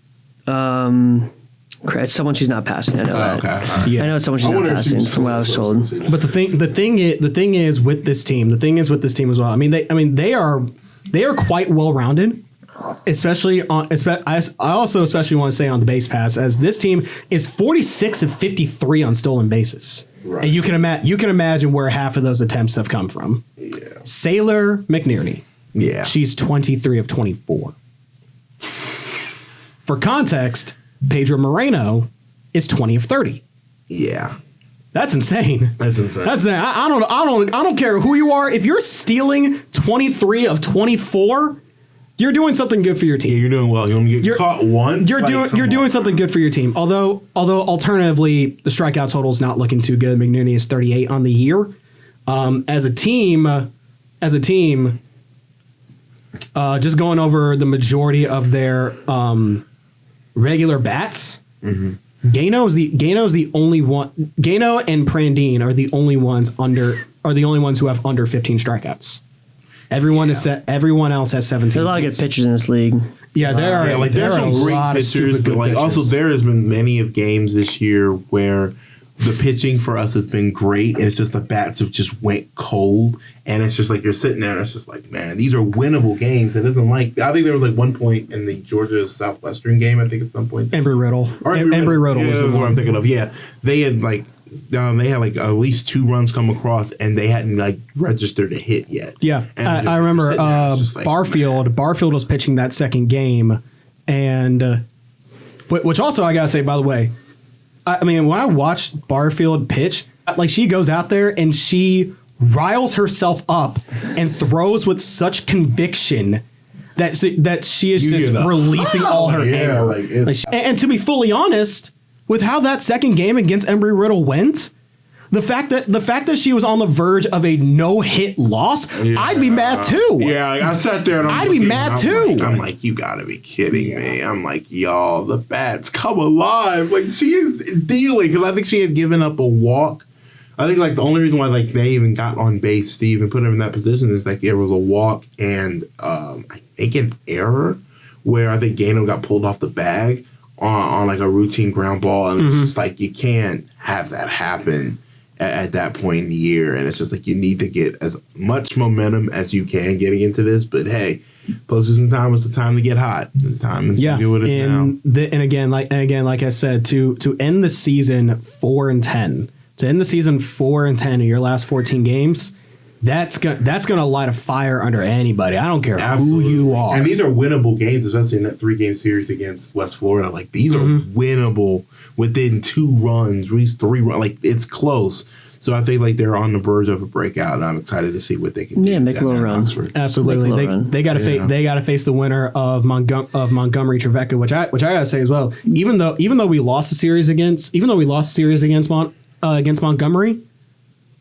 It's someone she's not passing. I know that. Okay. All right. Yeah. I know it's someone she's not passing, from what I was told. But the thing is with this team as well. I mean they are quite well rounded, especially on. I also especially want to say on the base pass, as this team is 46 of 53 on stolen bases, right. And you can imagine where half of those attempts have come from. Yeah. Sailor McNerney, Yeah. she's 23 of 24. For context, Pedro Moreno is 20 of 30. Yeah. That's insane. That's insane. I don't care who you are. If you're stealing 23 of 24, you're doing something good for your team. Yeah, you're doing well. You only get caught once. You're doing something good for your team. Although alternatively, the strikeout total is not looking too good. McNerney is 38 on the year. As a team, just going over the majority of their regular bats. Mm-hmm. Gano's the only one. Gano and Prandine are the only ones who have under 15 strikeouts. Everyone else has 17. There's a lot of good pitchers in this league. Yeah, there's some great pitchers, but like also there has been many of games this year where the pitching for us has been great, and it's just the bats have just went cold, and it's just like you're sitting there, and it's just like, man, these are winnable games. It isn't like I think there was like one point in the Georgia Southwestern game. I think at some point Embry-Riddle was the one I'm thinking of. Yeah, they had like at least 2 runs come across, and they hadn't like registered a hit yet. Yeah, I remember Barfield was pitching that second game, and which also I gotta say, by the way, I mean when I watched Barfield pitch, like she goes out there and she riles herself up and throws with such conviction that she is just releasing all her anger. And to be fully honest, with how that second game against Embry-Riddle went, the fact that she was on the verge of a no-hit loss, I'd be mad too. Yeah, I sat there and I'd be mad too. I'm like, you gotta be kidding me. I'm like, y'all, the bats come alive. Like she is dealing, because I think she had given up a walk. I think like the only reason why like they even got on base, Steve, and put him in that position is like there was a walk and I think an error where I think Gano got pulled off the bag on like a routine ground ball, and it's just like you can't have that happen at that point in the year, and it's just like you need to get as much momentum as you can getting into this. But hey, postseason time was the time to get hot. The time to do it now. And again, like I said, to end the season 4-10, in your last 14 games, that's gonna light a fire under anybody. I don't care who you are. And these are winnable games, especially in that 3-game series against West Florida. Like these are winnable within 2 runs, at least 3 runs. Like it's close. So I think like they're on the verge of a breakout, and I'm excited to see what they can do. Yeah, make a little run. Absolutely, they got to face the winner of Montgomery Trevecca, which I gotta say as well. Even though we lost the series against Montgomery.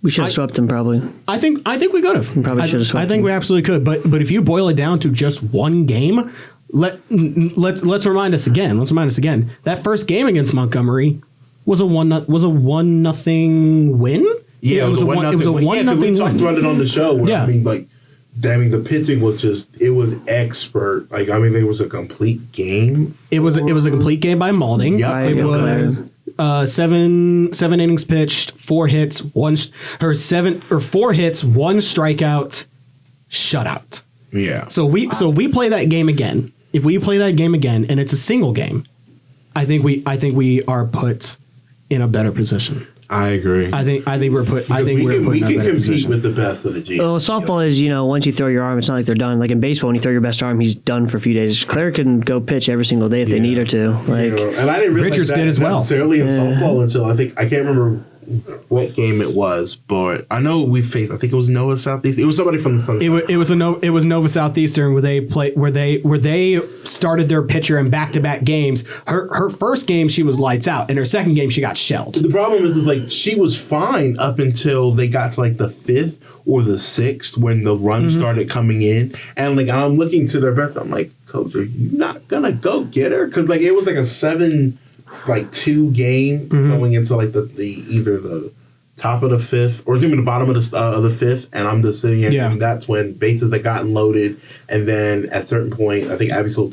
We should have swept them probably. I think we could have. Probably should have swept I think we absolutely could. But if you boil it down to just one game, let's remind us again. That first game against Montgomery was a 1-0 win. Yeah, it was a 1-0 win. We talked about it on the show. Where, I mean, the pitching was it was expert. Like I mean, it was a complete game. It was a complete game by Malding. Yep. It was 7 innings pitched, 4 hits, 4 hits, 1 strikeout, shutout. Yeah. So we play that game again. If we play that game again and it's a single game, I think we are put in a better position. I agree. I think we're put. We can compete with the best of the G. Well, softball is once you throw your arm, it's not like they're done. Like in baseball, when you throw your best arm, he's done for a few days. Claire can go pitch every single day if they need her to. Like and I didn't realize Richards did as well necessarily in softball until I can't remember what game it was, but I know we faced. I think it was Nova Southeast. It was somebody from the Sunshine. It was Nova Southeastern where they started their pitcher in back-to-back games. Her first game she was lights out, and her second game she got shelled. The problem is like she was fine up until they got to like the 5th or the 6th when the run started coming in, and like I'm looking to their best. I'm like, Coach, are you not gonna go get her? Because like it was like a 7-2 game going into like the either the top of the fifth, or the bottom of the fifth, and I'm just sitting here, and that's when bases had gotten loaded, and then at a certain point, I think Abbeville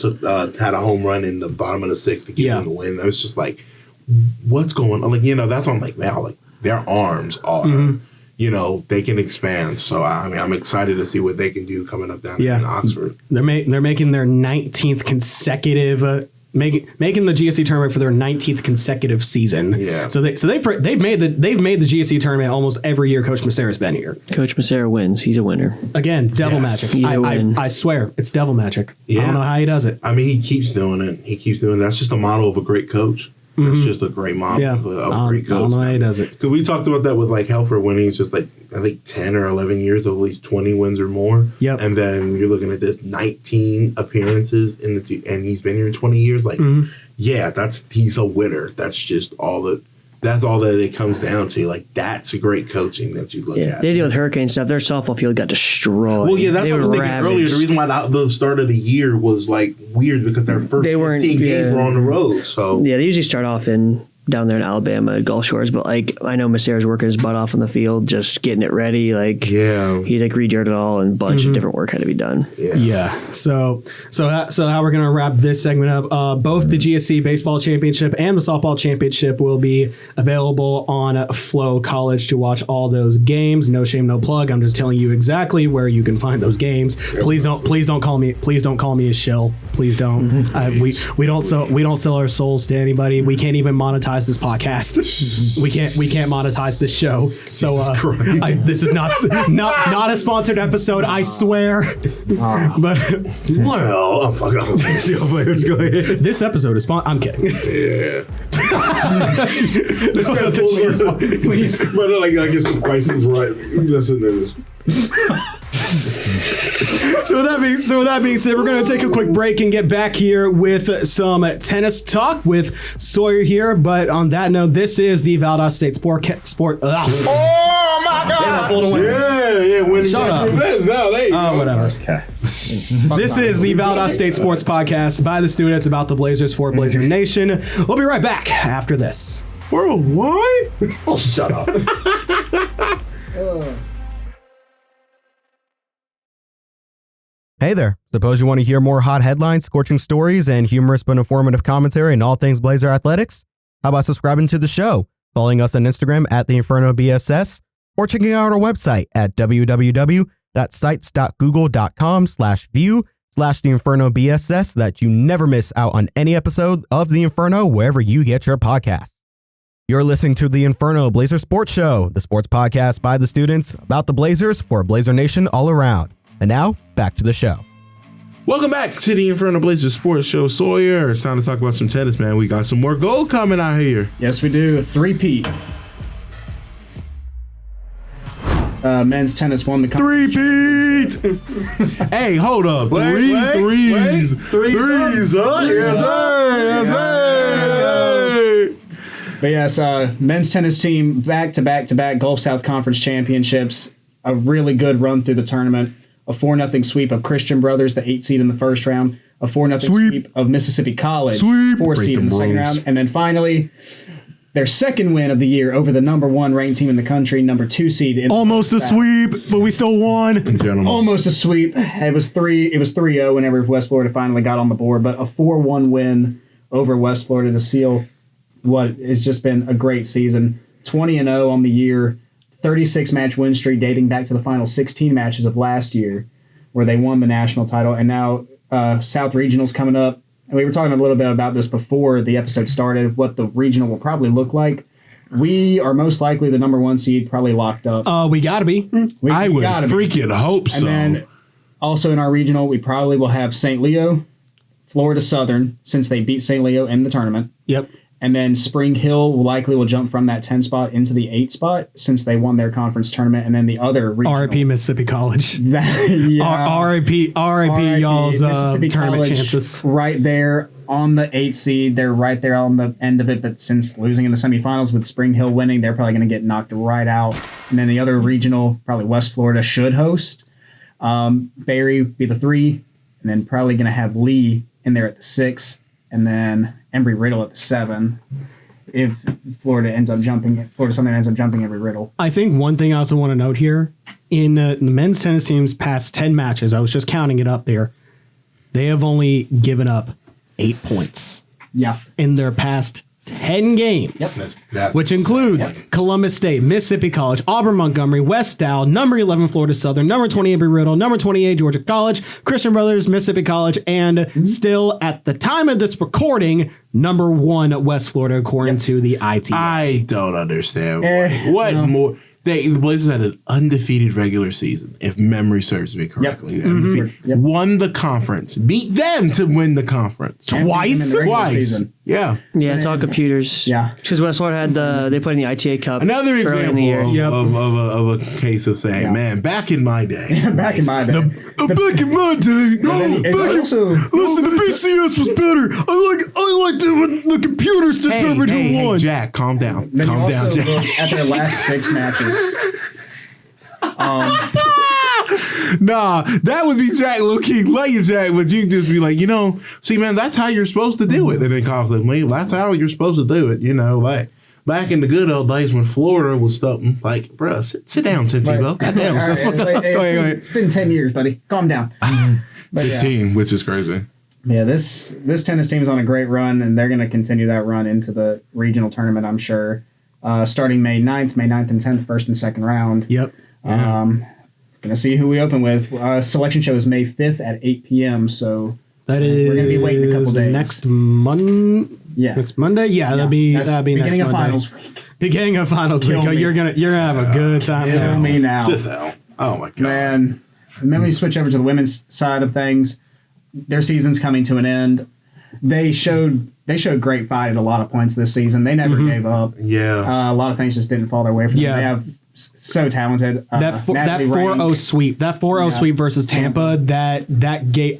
had a home run in the bottom of the sixth to give them the win. I was just like, what's going on? Like, that's when I'm like, man, like their arms are, they can expand. So I mean, I'm excited to see what they can do coming up down in Oxford. They're making their 19th consecutive. Making the GSC tournament for their 19th consecutive season. Yeah. So they've made the GSC tournament almost every year. Coach Massera's been here. Coach Massera wins. He's a winner. Again, devil magic. He's a win. I swear, it's devil magic. Yeah. I don't know how he does it. I mean, he keeps doing it. That's just a model of a great coach. That's just a great model of a great coach. I don't know how he does it. Because we talked about that with like Helfer winning. It's just like, I think 10 or 11 years of at least 20 wins or more. Yep. And then you're looking at this 19 appearances and he's been here 20 years. Like, he's a winner. That's just that's all that it comes down to. Like, that's a great coaching that you look at. They deal with hurricane stuff. Their softball field got destroyed. Well, that's what I was thinking earlier. The reason why the start of the year was like weird because their first 15 games were on the road. So they usually start off down there in Alabama at Gulf Shores, but like I know Massera's working his butt off on the field, just getting it ready. Like he like redirt it all, and a bunch of different work had to be done. So how we're gonna wrap this segment up? Both the GSC baseball championship and the softball championship will be available on Flow College to watch all those games. No shame, no plug. I'm just telling you exactly where you can find those games. Please don't call me a shill. Please don't. We don't sell our souls to anybody. We can't even monetize this podcast. we can't monetize this show. So this is not a sponsored episode, I swear. But I'm fucking up. Let's go ahead. This episode is I'm kidding. Yeah. Please, but like I guess the prices right. Listen to this. So with that being said, we're going to take a quick break and get back here with some tennis talk with Sawyer here. But on that note, this is the Valdosta State Sport. Oh my God! Yeah, winning. Shut up. Now, there you go. Whatever. Okay. This is the Valdosta State Sports Podcast by the students about the Blazers for Blazer Nation. We'll be right back after this. Worldwide? Oh, shut up. Hey there. Suppose you want to hear more hot headlines, scorching stories, and humorous but informative commentary on all things Blazer athletics? How about subscribing to the show, following us on Instagram at the Inferno BSS, or checking out our website at www.sites.google.com/view/the Inferno BSS so that you never miss out on any episode of the Inferno wherever you get your podcasts. You're listening to the Inferno Blazer Sports Show, the sports podcast by the students about the Blazers for Blazer Nation all around. And now, back to the show. Welcome back to the Inferno Blazers Sports Show. Sawyer, it's time to talk about some tennis, man. We got some more gold coming out here. Yes, we do. A three-peat. Men's tennis won the Three-peat! Hey, hold up. Threes up? Yes, sir. But yes, men's tennis team back-to-back Gulf South Conference championships. A really good run through the tournament. A 4-0 sweep of Christian Brothers, the 8 seed in the first round. A 4-0 sweep of Mississippi College, 4 seed in the second round. And then finally, their second win of the year over the number 1 ranked team in the country, number 2 seed. In Almost a sweep, but we still won. Almost a sweep. It was 3-0 whenever West Florida finally got on the board, but a 4-1 win over West Florida to seal what has just been a great season. 20-0 on the year. 36-match win streak dating back to the final 16 matches of last year where they won the national title. And now South Regional's coming up. And we were talking a little bit about this before the episode started, what the regional will probably look like. We are most likely the number 1 seed, probably locked up. We got to be. I would freaking hope so. And then also in our regional, we probably will have St. Leo, Florida Southern, since they beat St. Leo in the tournament. Yep. And then Spring Hill likely will jump from that 10 spot into the 8 spot since they won their conference tournament. And then the other regional, RIP Mississippi College. RIP y'all's Mississippi tournament College, chances. Right there on the 8 seed. They're right there on the end of it. But since losing in the semifinals with Spring Hill winning, they're probably going to get knocked right out. And then the other regional, probably West Florida, should host. Barry be the 3. And then probably going to have Lee in there at the 6. And then Embry-Riddle at the 7. if Florida Southern ends up jumping every riddle. I think one thing I also want to note here in the men's tennis team's past 10 matches, I was just counting it up there. They have only given up 8 points. Yeah. In their past 10 games, That's which includes Columbus State, Mississippi College, Auburn Montgomery, West Dow, number 11 Florida Southern, number 28 Embry-Riddle, number 28 Georgia College, Christian Brothers, Mississippi College, and still at the time of this recording, number 1 West Florida according to the IT. I don't understand what more. The Blazers had an undefeated regular season, if memory serves me correctly. Won the conference, beat them to win the conference twice. Yeah, it's all computers. Yeah, because West Florida had they put in the ITA Cup. Another example of a case of saying, man, back in my day, back in my day, back in my day, listen, the BCS was better. I liked it when the computers determined who won. Hey, Jack, calm down. Then calm down, Jack. Look at their last 6 matches. Nah, that would be Jack low-key lay Jack, but you just be like, see, man, that's how you're supposed to do it. And then call them, well, that's how you're supposed to do it. Like back in the good old days when Florida was something like, bro, sit down, Tim Tebow. Goddamn. It's been 10 years, buddy. Calm down. 15, which is crazy. Yeah, this tennis team is on a great run, and they're going to continue that run into the regional tournament, I'm sure. Starting May 9th and 10th, first and second round. Yep. Gonna see who we open with. Selection show is May 5th at 8 p.m. So that is we're gonna be waiting a couple days. Next Monday. Yeah, next Monday. Yeah, that'll be next beginning of Monday. finals week. Beginning of finals week. You're gonna have a good time. Kill me now. Just out. Oh my god, man. And then we switch over to the women's side of things. Their season's coming to an end. They showed great fight at a lot of points this season. They never gave up. Yeah, a lot of things just didn't fall their way for them. They have so talented. That 4-0 sweep. That 4-0 sweep versus Tampa. That gave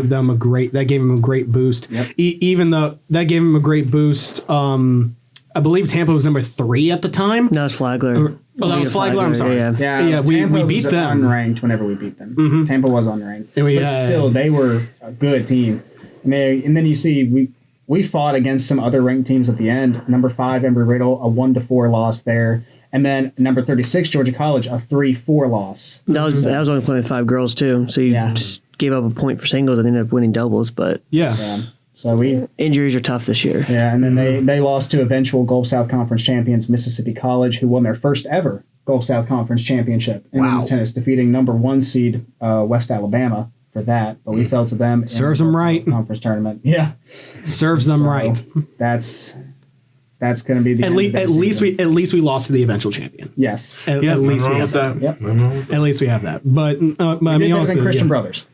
them a great boost. Yep. Even though that gave them a great boost. I believe Tampa was number 3 at the time. No, it was Flagler. That was Flagler. I'm sorry. Yeah. We beat them unranked whenever we beat them. Tampa was unranked, but still they were a good team. And then you see we fought against some other ranked teams at the end. Number 5 Embry-Riddle, a 1-4 loss there. And then number 36, Georgia College, a 3-4 loss. That was only playing with 5 girls, too. So you just gave up a point for singles and ended up winning doubles. But so injuries are tough this year. Yeah, and then they lost to eventual Gulf South Conference champions Mississippi College, who won their first ever Gulf South Conference championship in women's tennis, defeating number 1 seed West Alabama for that. But we fell to them. Serves them right. Conference tournament. Yeah, serves them right. That's going to be the at least we lost to the eventual champion. Yes. At least we have that. Yep. At least we have that. But I mean, also Christian Brothers.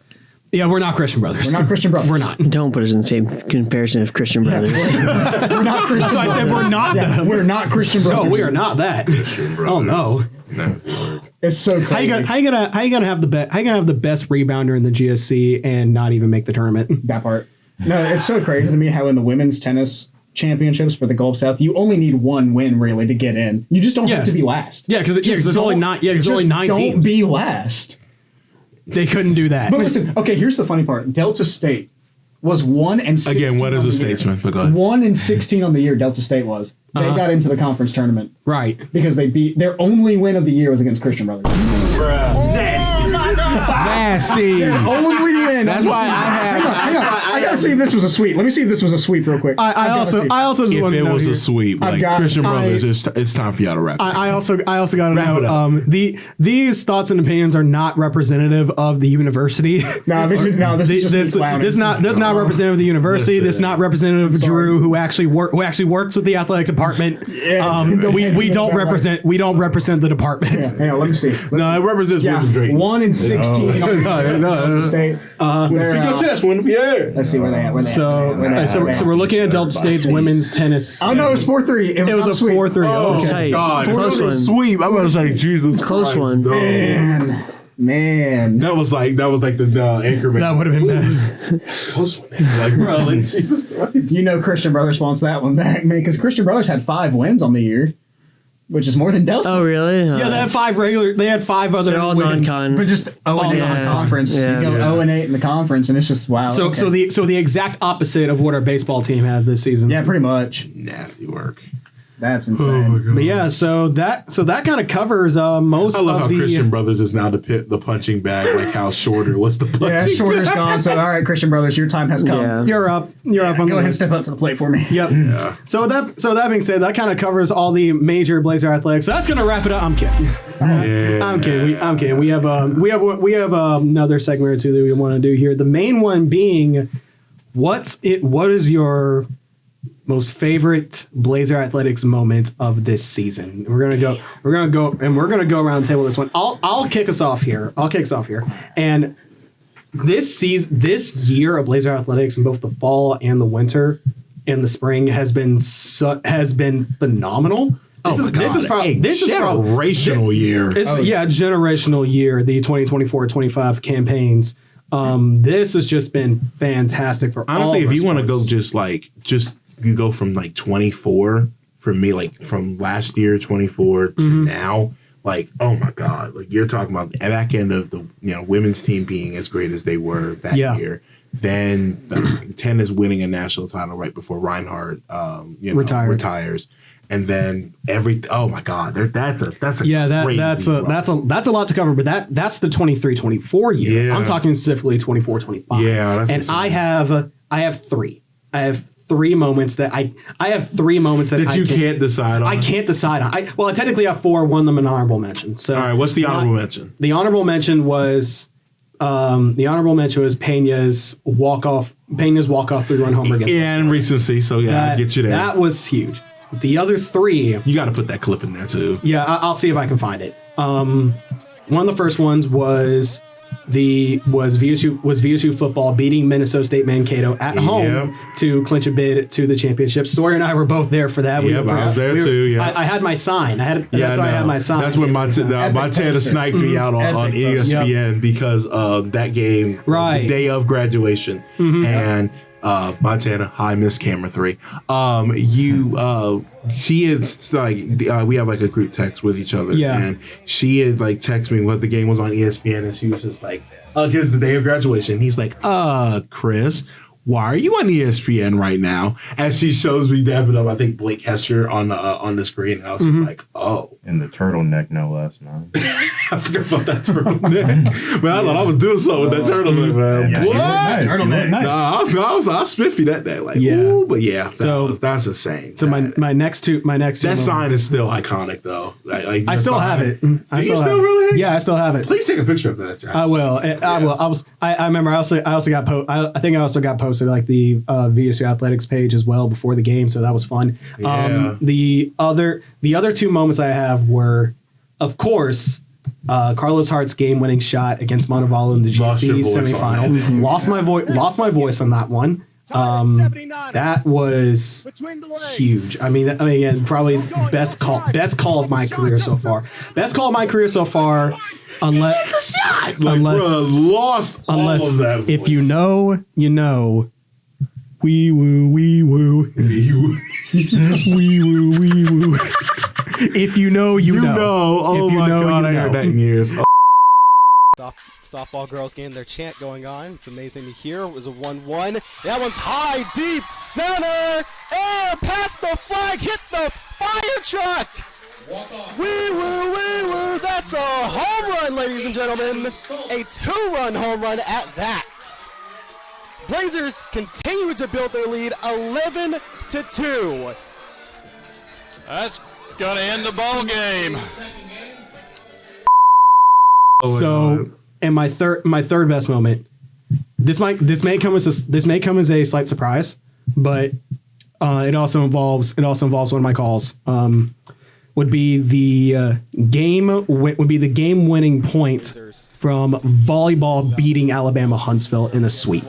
Yeah, we're not Christian Brothers. We're not Christian Brothers. We're not. Don't put us in the same comparison of Christian Brothers. We're not Christian. That's why I said we're not them. We're not Christian Brothers. No, we are not that. Christian Brothers. Oh no. That's the word. It's so crazy. How you gonna have the best rebounder in the GSC and not even make the tournament? That part. No, it's so crazy to me how in the women's tennis championships for the Gulf South, you only need 1 win really to get in. You just don't have to be last. Yeah, because there's only 9. Yeah, there's only 9 teams. Don't be last. They couldn't do that. But listen, okay, here's the funny part. Delta State was 1-16. Again, what is a statesman? But go ahead. 1-16 on the year. Delta State was. They got into the conference tournament, right? Because they beat their only win of the year was against Christian Brothers. Nasty. Their only win. That's why I gotta see if this was a sweep. Let me see if this was a sweep real quick. I also just if want to it know was here. a sweep, like Christian Brothers, it's time for y'all to wrap. I also got to know these thoughts and opinions are not representative of the university. This is just this not representative of the university. This is not representative of Drew, who actually works with the athletic department. We don't represent the department. Yeah, hang on, let me see. No, it represents Wyndham Drake. 1-16. Delta State. Let's see where they at. So we're looking at Delta State's women's tennis. Oh no, it was 4-3. It was a 4-3. Oh God, it was a sweep. I'm about to say Jesus. Close one. Man, that was like the anchorman. That would have been bad. That's a close one. Like, bro, let's Jesus Christ. You know Christian Brothers wants that one back, man, because Christian Brothers had 5 wins on the year. which is more than Delta. Oh, really? Yeah, they had 5 regular. They had 5 other They're all wins. non-con. But just 0-8 yeah. on conference. Yeah. You go 0-8 in the conference, and it's just wow. So okay. so the exact opposite of what our baseball team had this season. Yeah, pretty much. Nasty work. That's Oh insane. my god. But yeah, so that kind of covers most I love how of the Christian Brothers is now the punching bag, like how Shorter was the punching Yeah, Shorter's gone. So all right, Christian Brothers, your time has come. Yeah. You're up. You're up on Go the ahead and list. step up to the plate for me. Yep. Yeah. So that being said, that kind of covers all the major Blazer athletics. So that's gonna wrap it up. I'm kidding. Yeah. I'm kidding. We have another segment or two that we want to do here. The main one being, what is your most favorite Blazer athletics moment of this season? We're gonna go around the table this one. I'll kick us off here. And this year of Blazer athletics in both the fall and the winter and the spring has been phenomenal. This is probably generational year. Generational year. The 2024-25 campaigns. This has just been fantastic for Honestly, all of if you our want to sports. go you go from like 24 for me, like from last year 24 to now, like, oh my god, like you're talking about the back end of the women's team being as great as they were that year. Then tennis winning a national title right before Reinhardt retires. And then oh my god, that's a crazy that's a lot to cover, but that's the 23-24 year. Yeah. I'm talking specifically 24-25. Yeah, that's and I have 3. I have 3 moments that I you can't decide on. I can't decide on. I technically have 4. One of them an honorable mention. So all right, what's the honorable mention? The honorable mention was Peña's walk-off 3-run homer against. Yeah, and recency. So I get you there. That was huge. The other 3, you got to put that clip in there too. Yeah, I'll see if I can find it. One of the first ones was VSU football beating Minnesota State Mankato at home to clinch a bid to the championship. Sawyer and I were both there for that. I was there too. Yeah, I had my sign. I had my sign. That's when Montana sniped me out on ESPN because that game, the day of graduation, and. Montana, hi, Miss Camera 3. She is like, we have like a group text with each other, and she had like texted me what the game was on ESPN, and she was just like, "It's the day of graduation." He's like, Chris, why are you on ESPN right now? And she shows me dabbing up, I think Blake Hester on the screen, and I was just like, oh. In the turtleneck, no less, man. I forgot about that turtleneck. Man, I thought I was doing something with that turtleneck, man. Yeah, what? Turtleneck. Nice. Nah, I was spiffy that day. Like, ooh, but that's insane. So my next two that sign is still iconic though. Like I still have it. Do you still really? Yeah, I still have it. Please take a picture of that, Josh. I will. I remember. I also got I think I also got posted like the VSU athletics page as well before the game, so that was fun. Yeah. The other 2 moments I have were, of course, Carlos Hart's game-winning shot against Montevallo in the GC semifinal. Lost my voice on that one. That was huge. I mean, again, probably best call of my career so far. Best call of my career so far. Unless lost all of that voice. If you know, you know. Wee woo, wee woo. Wee woo, wee woo. If you know, you know. Oh my god, I heard that in years. Softball girls getting their chant going on. It's amazing to hear. It was a 1-1. That one's high, deep center. Air past the flag, hit the fire truck. Wee woo, wee woo. That's a home run, ladies and gentlemen. A 2-run home run at that. Blazers continue to build their lead 11-2. That's gonna end the ball game. So, and my third best moment. This may come as a slight surprise, but it also involves one of my calls. Would be the game-winning point from volleyball beating Alabama Huntsville in a sweep.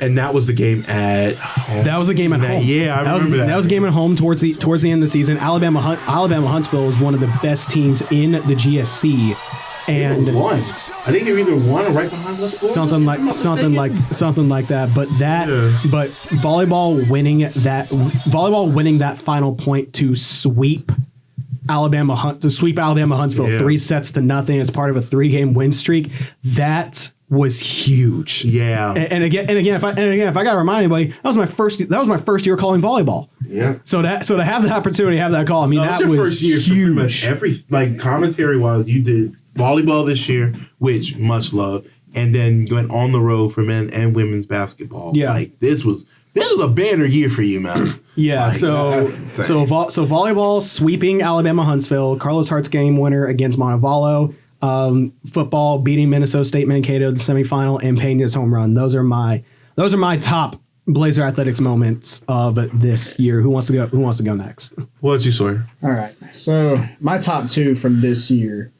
And that was the game at home. That was the game at home. Yeah, I remember that. That was a game at home towards the end of the season. Alabama Huntsville is one of the best teams in the GSC, and they won. I think they either won or right behind us. Something like that. But volleyball winning that final point to sweep to sweep Alabama Huntsville 3-0 as part of a 3-game win streak. That was huge. Yeah. And again, if I got to remind anybody, that was my first year calling volleyball. Yeah. So to have the opportunity to have that call, I mean, that your was first year. huge. Every commentary wise, you did volleyball this year, which much love, and then went on the road for men and women's basketball. Yeah. Like this was a banner year for you, man. Yeah, Like, so volleyball sweeping Alabama Huntsville, Carlos Hart's game winner against Montevallo, football beating Minnesota State Mankato in the semifinal, and Pena's home run. Those are my top Blazer Athletics moments of this year. Who wants to go next? What's you, Sawyer? All right. So my top 2 from this year,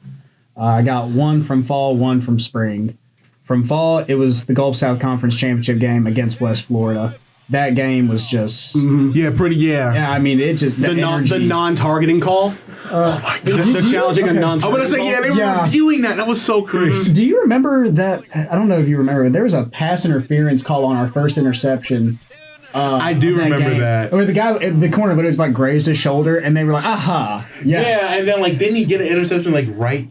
I got one from fall, one from spring. From fall, it was the Gulf South Conference Championship game against West Florida. That game was just Yeah, I mean, it just The non-targeting call. Oh my God. The challenging of non-targeting. I was gonna say, they were reviewing that. That was so crazy. Do you remember that? I don't know if you remember. There was a pass interference call on our first interception. I do remember that. Where the guy in the corner literally just like grazed his shoulder, and they were like, "Aha!" Yes. Yeah, and then didn't he get an interception right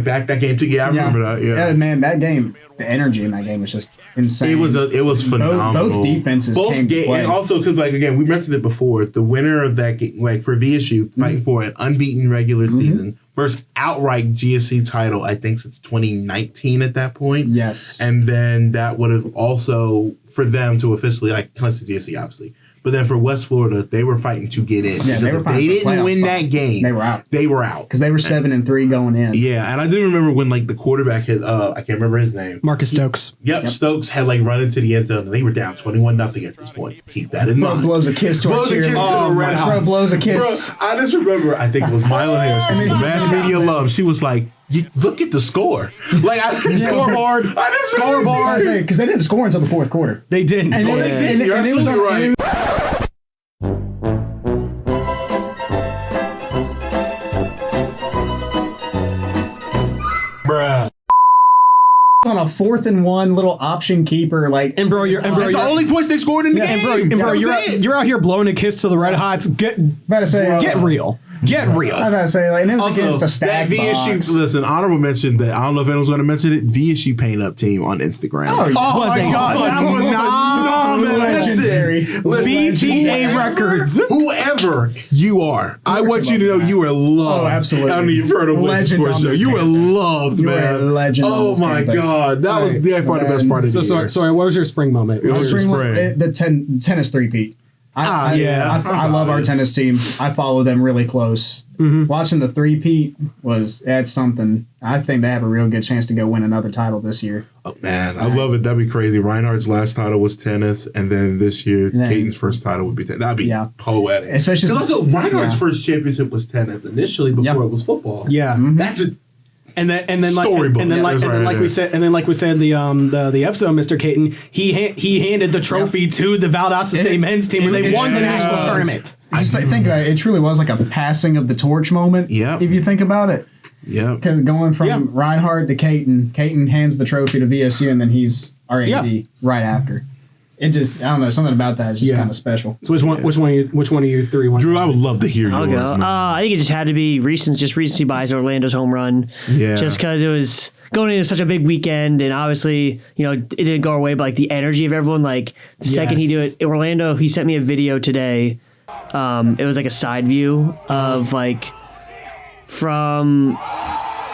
back that game too? Yeah, I remember that. Yeah, man, that game, the energy in that game was just insane. It was phenomenal. Both defenses came to play. And also because again, we mentioned it before. The winner of that game, for VSU, fighting for an unbeaten regular season, first outright GSC title, I think since 2019 at that point. Yes, and then that would have also for them to officially connect to GSC, obviously. But then for West Florida, they were fighting to get in. Yeah, if they didn't win that game, they were out. They were out because they were 7-3 going in. Yeah, and I do remember when the quarterback had I can't remember his name, Marcus Stokes. Yep, Stokes had run into the end zone and they were down 21-0 at this point. Keep that in mind. Blows a kiss to the Red Hot. Bro blows a kiss. Bro, I just remember. I think it was Milo Harris because she's a mass media alum. She was like, "You look at the score, scoreboard, scoreboard." Because they didn't score until the fourth quarter. They didn't. They didn't. You're absolutely right. On a 4th and 1 little option keeper, that's the only points they scored in the game. And bro, you're out here blowing a kiss to the Red Hots. Get real. Get real. I gotta say, and it was also, against a stack that VSU, box. Listen, honorable mention that I don't know if anyone's going to mention it. VSU paint up team on Instagram. Oh my God, that was legendary. BTA records. Whoever you are, I want you to know you are loved. Oh, absolutely. On the Inferno Blazer Sports Show. You are loved, man. You are a legend. Oh my God, that was by far the best part of the year. Sorry, what was your spring moment? The tennis three-peat. I love our tennis team. I follow them really close. Watching the three-peat that's something. I think they have a real good chance to go win another title this year. Oh, man, I love it. That'd be crazy. Reinhardt's last title was tennis, and then this year, Caden's first title would be tennis. That'd be poetic. Especially because also Reinhardt's first championship was tennis initially before it was football. Yeah, that's a And then like we said in the episode, Mr. Caton, he handed the trophy to the Valdosta State men's team when they won the national tournament. Think about it. It truly was like a passing of the torch moment. Yeah. If you think about it. Yeah. Because going from Reinhardt to Caton hands the trophy to VSU, and then he's our AD right after. It just, I don't know, something about that is just kind of special. So which one of you three want? Drew, I would love to hear yours. I'll go. I think it just had to be recency bias Orlando's home run. Yeah. Just because it was going into such a big weekend, and obviously, it didn't go away, but like the energy of everyone, like the second he did it, Orlando, he sent me a video today. It was like a side view of like from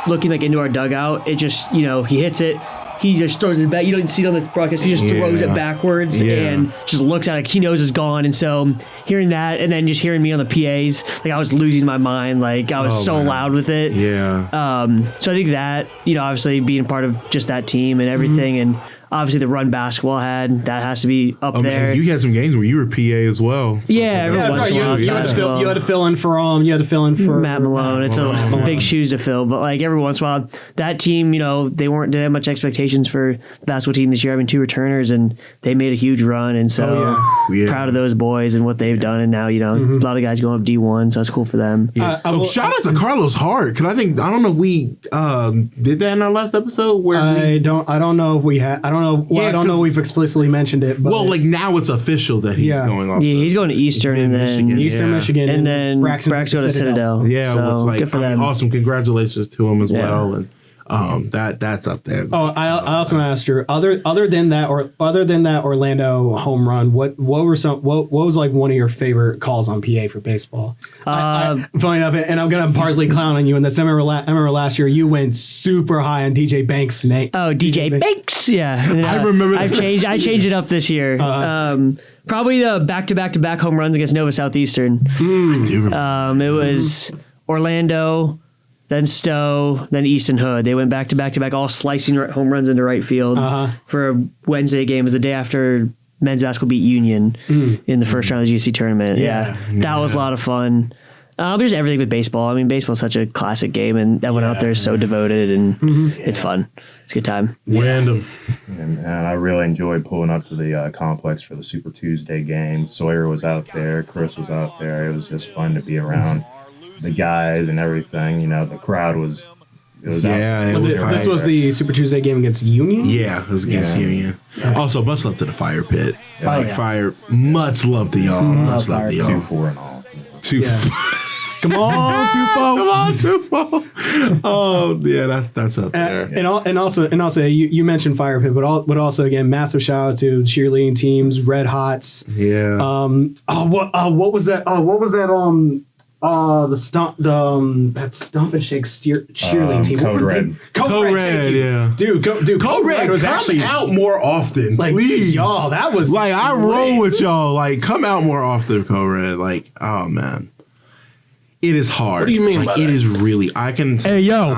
looking like into our dugout. It just, he hits it. He just throws it back. You don't see it on the broadcast. He just throws it backwards and just looks at it. He knows it's gone. And so hearing that and then just hearing me on the PAs, like I was losing my mind. Like I was loud with it. Yeah. So I think that, obviously being part of just that team and everything and obviously the run basketball that has to be up there. Man, you had some games where you were PA as well. Yeah, that's right. You had to fill in for Matt Malone. It's big shoes to fill, but like every once in a while, that team, they didn't have much expectations for the basketball team this year, having 2 returners, and they made a huge run, and so proud of those boys and what they've done, and now a lot of guys going up D1, so that's cool for them. Yeah. Shout out to Carlos Hart, because I don't know if we did that in our last episode. Where I don't know if we had. I don't don't know. Well, Yeah, I don't know. 'cause- We've explicitly mentioned it. But Well, like now it's official that he's going off. Yeah, he's going to Eastern and then Michigan. Eastern Yeah. Michigan, and then Braxton's Brax go to Citadel. Yeah, so which, like, good for I mean, them. awesome. Congratulations to him as Yeah. well. And that's up there. Oh, I also asked her other than that Orlando home run. What was like one of your favorite calls on PA for baseball? Funny enough, and I'm gonna partly clown on you in this. I remember last year you went super high on DJ Banks' name. Oh, DJ Banks, yeah. And, I remember. I changed it up this year. Probably the back home runs against Nova Southeastern. I do remember. It was Orlando, then Stowe, then Easton Hood. They went back to back, all slicing home runs into right field for a Wednesday game. It was the day after men's basketball beat Union in the first round of the GC tournament. Yeah. That was a lot of fun. But just everything with baseball. I mean, baseball's such a classic game, and everyone out there is so devoted, and it's fun. It's a good time. Wyndham. And I really enjoyed pulling up to the complex for the Super Tuesday game. Sawyer was out there. Chris was out there. It was just fun to be around the guys and everything. You know, the crowd was. It was This was the Super Tuesday game against Union. Yeah, it was against Union. Also, much love to the Fire Pit. Fire. Much love to y'all. Much love to y'all. 2-4 and all. Come on, Tufo. Oh yeah, that's up there. And also, you mentioned Fire Pit, but also again, massive shout out to cheerleading teams, Red Hots. Yeah. What was that? That Stomp and Shake cheerleading team. Code Red. Code Red, yeah. Dude, Code Red was actually out more often. Like, please. y'all, that was like I roll with y'all. Like, come out more often, Code Red. Like, oh man. It is hard. What do you mean? Like, it is really. I can. Hey yo.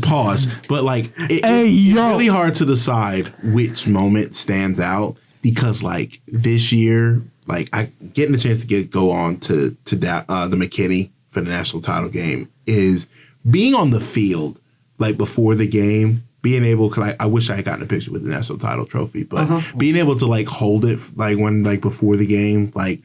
Pause. But like, it's really hard to decide which moment stands out because like this year, like I getting the chance to go on to the McKinney for the national title game is being on the field like before the game. Being able, cause I wish I had gotten a picture with the national title trophy, but being able to like hold it like when like before the game, like.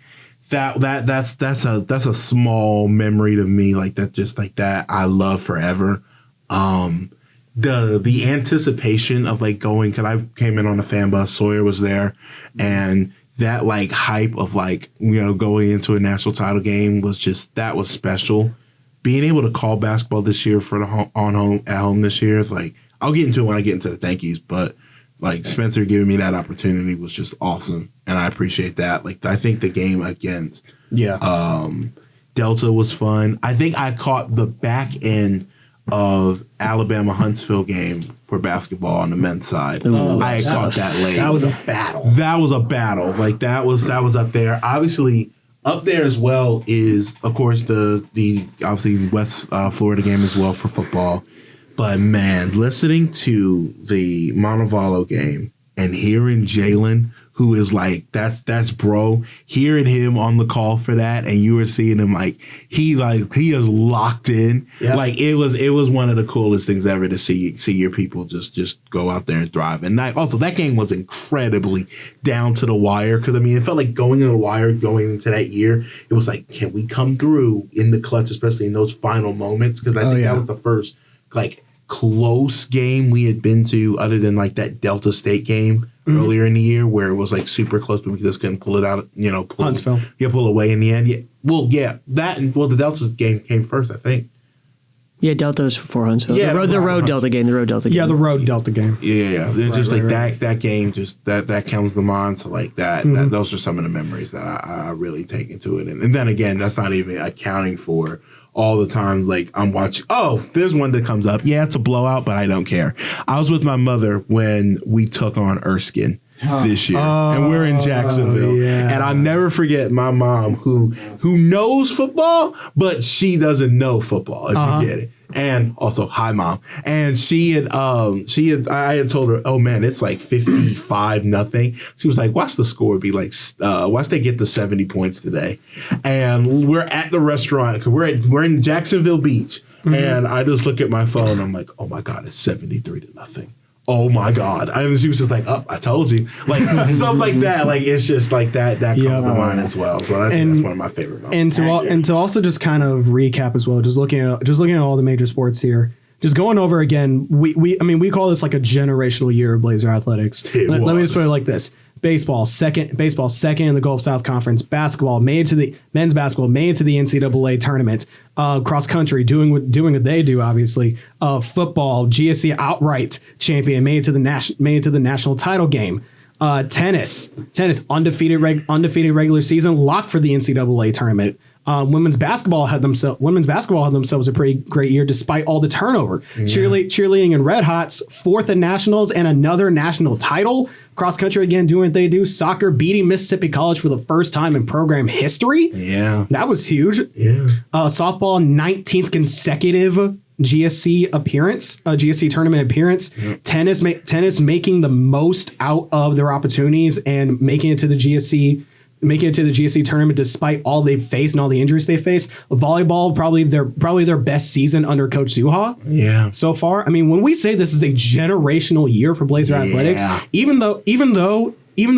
That's a small memory to me, like that, just like that I love forever. The anticipation of like going, cause I came in on a fan bus, Sawyer was there, and that like hype of like, you know, going into a national title game was just, that was special. Being able to call basketball this year for the at home this year is like, I'll get into it when I get into the thank yous, but like Spencer giving me that opportunity was just awesome, and I appreciate that. Like I think the game against Delta was fun. I think I caught the back end of Alabama Huntsville game for basketball on the men's side. I had caught that late. That was a battle. Like that was up there. Obviously, up there as well is of course the obviously West Florida game as well for football. But man, listening to the Montevallo game and hearing Jaylan, who is like that's bro, hearing him on the call for that, and you were seeing him like he is locked in. Yep. Like it was one of the coolest things ever to see your people just go out there and thrive. And that game was incredibly down to the wire because I mean it felt like going to the wire going into that year. It was like, can we come through in the clutch, especially in those final moments? Because I think that was the first like close game we had been to other than like that Delta State game earlier in the year where it was like super close, but we just couldn't pull it out, Huntsville. Pull away in the end. The Delta game came first, I think. Yeah, Delta was before Huntsville. Yeah, the road Delta game. Yeah, the road Delta game. Yeah. It's just that game, just that comes to mind. So like that those are some of the memories that I really take into it. And then again, that's not even accounting for all the times like I'm watching. Oh, there's one that comes up. Yeah, it's a blowout, but I don't care. I was with my mother when we took on Erskine this year, and we're in Jacksonville. And I'll never forget my mom who knows football, but she doesn't know football. If you get it. And also, hi mom. And I had told her, oh man, it's like 55-0. She was like, watch the score be like, watch they get the 70 points today. And we're at the restaurant because we're in Jacksonville Beach. And I just look at my phone. I'm like, oh my God, it's 73-0. Oh my God. And she was just like, I told you. Like stuff like that. Like it's just like that comes to mind as well. So that's one of my favorite moments. And to also just kind of recap as well, just looking at all the major sports here, just going over again, we call this like a generational year of Blazer athletics. Let me just put it like this. Baseball second in the Gulf South Conference. Basketball men's basketball made it to the NCAA tournament. Cross country doing what they do, obviously. Football, GSC outright champion, made it to the national title game. Tennis undefeated regular season, locked for the NCAA tournament. Women's basketball had themselves a pretty great year despite all the turnover. Yeah. Cheerleading and Red Hots, 4th in nationals and another national title. Cross country again doing what they do. Soccer beating Mississippi College for the first time in program history. Yeah, that was huge. Yeah. Softball 19th consecutive GSC appearance, GSC tournament appearance. Yep. Tennis making the most out of their opportunities and making it to the GSC tournament despite all they've faced and all the injuries they faced. Volleyball, probably their best season under Coach Zuha. Yeah. So far. I mean, when we say this is a generational year for Blazer athletics, even though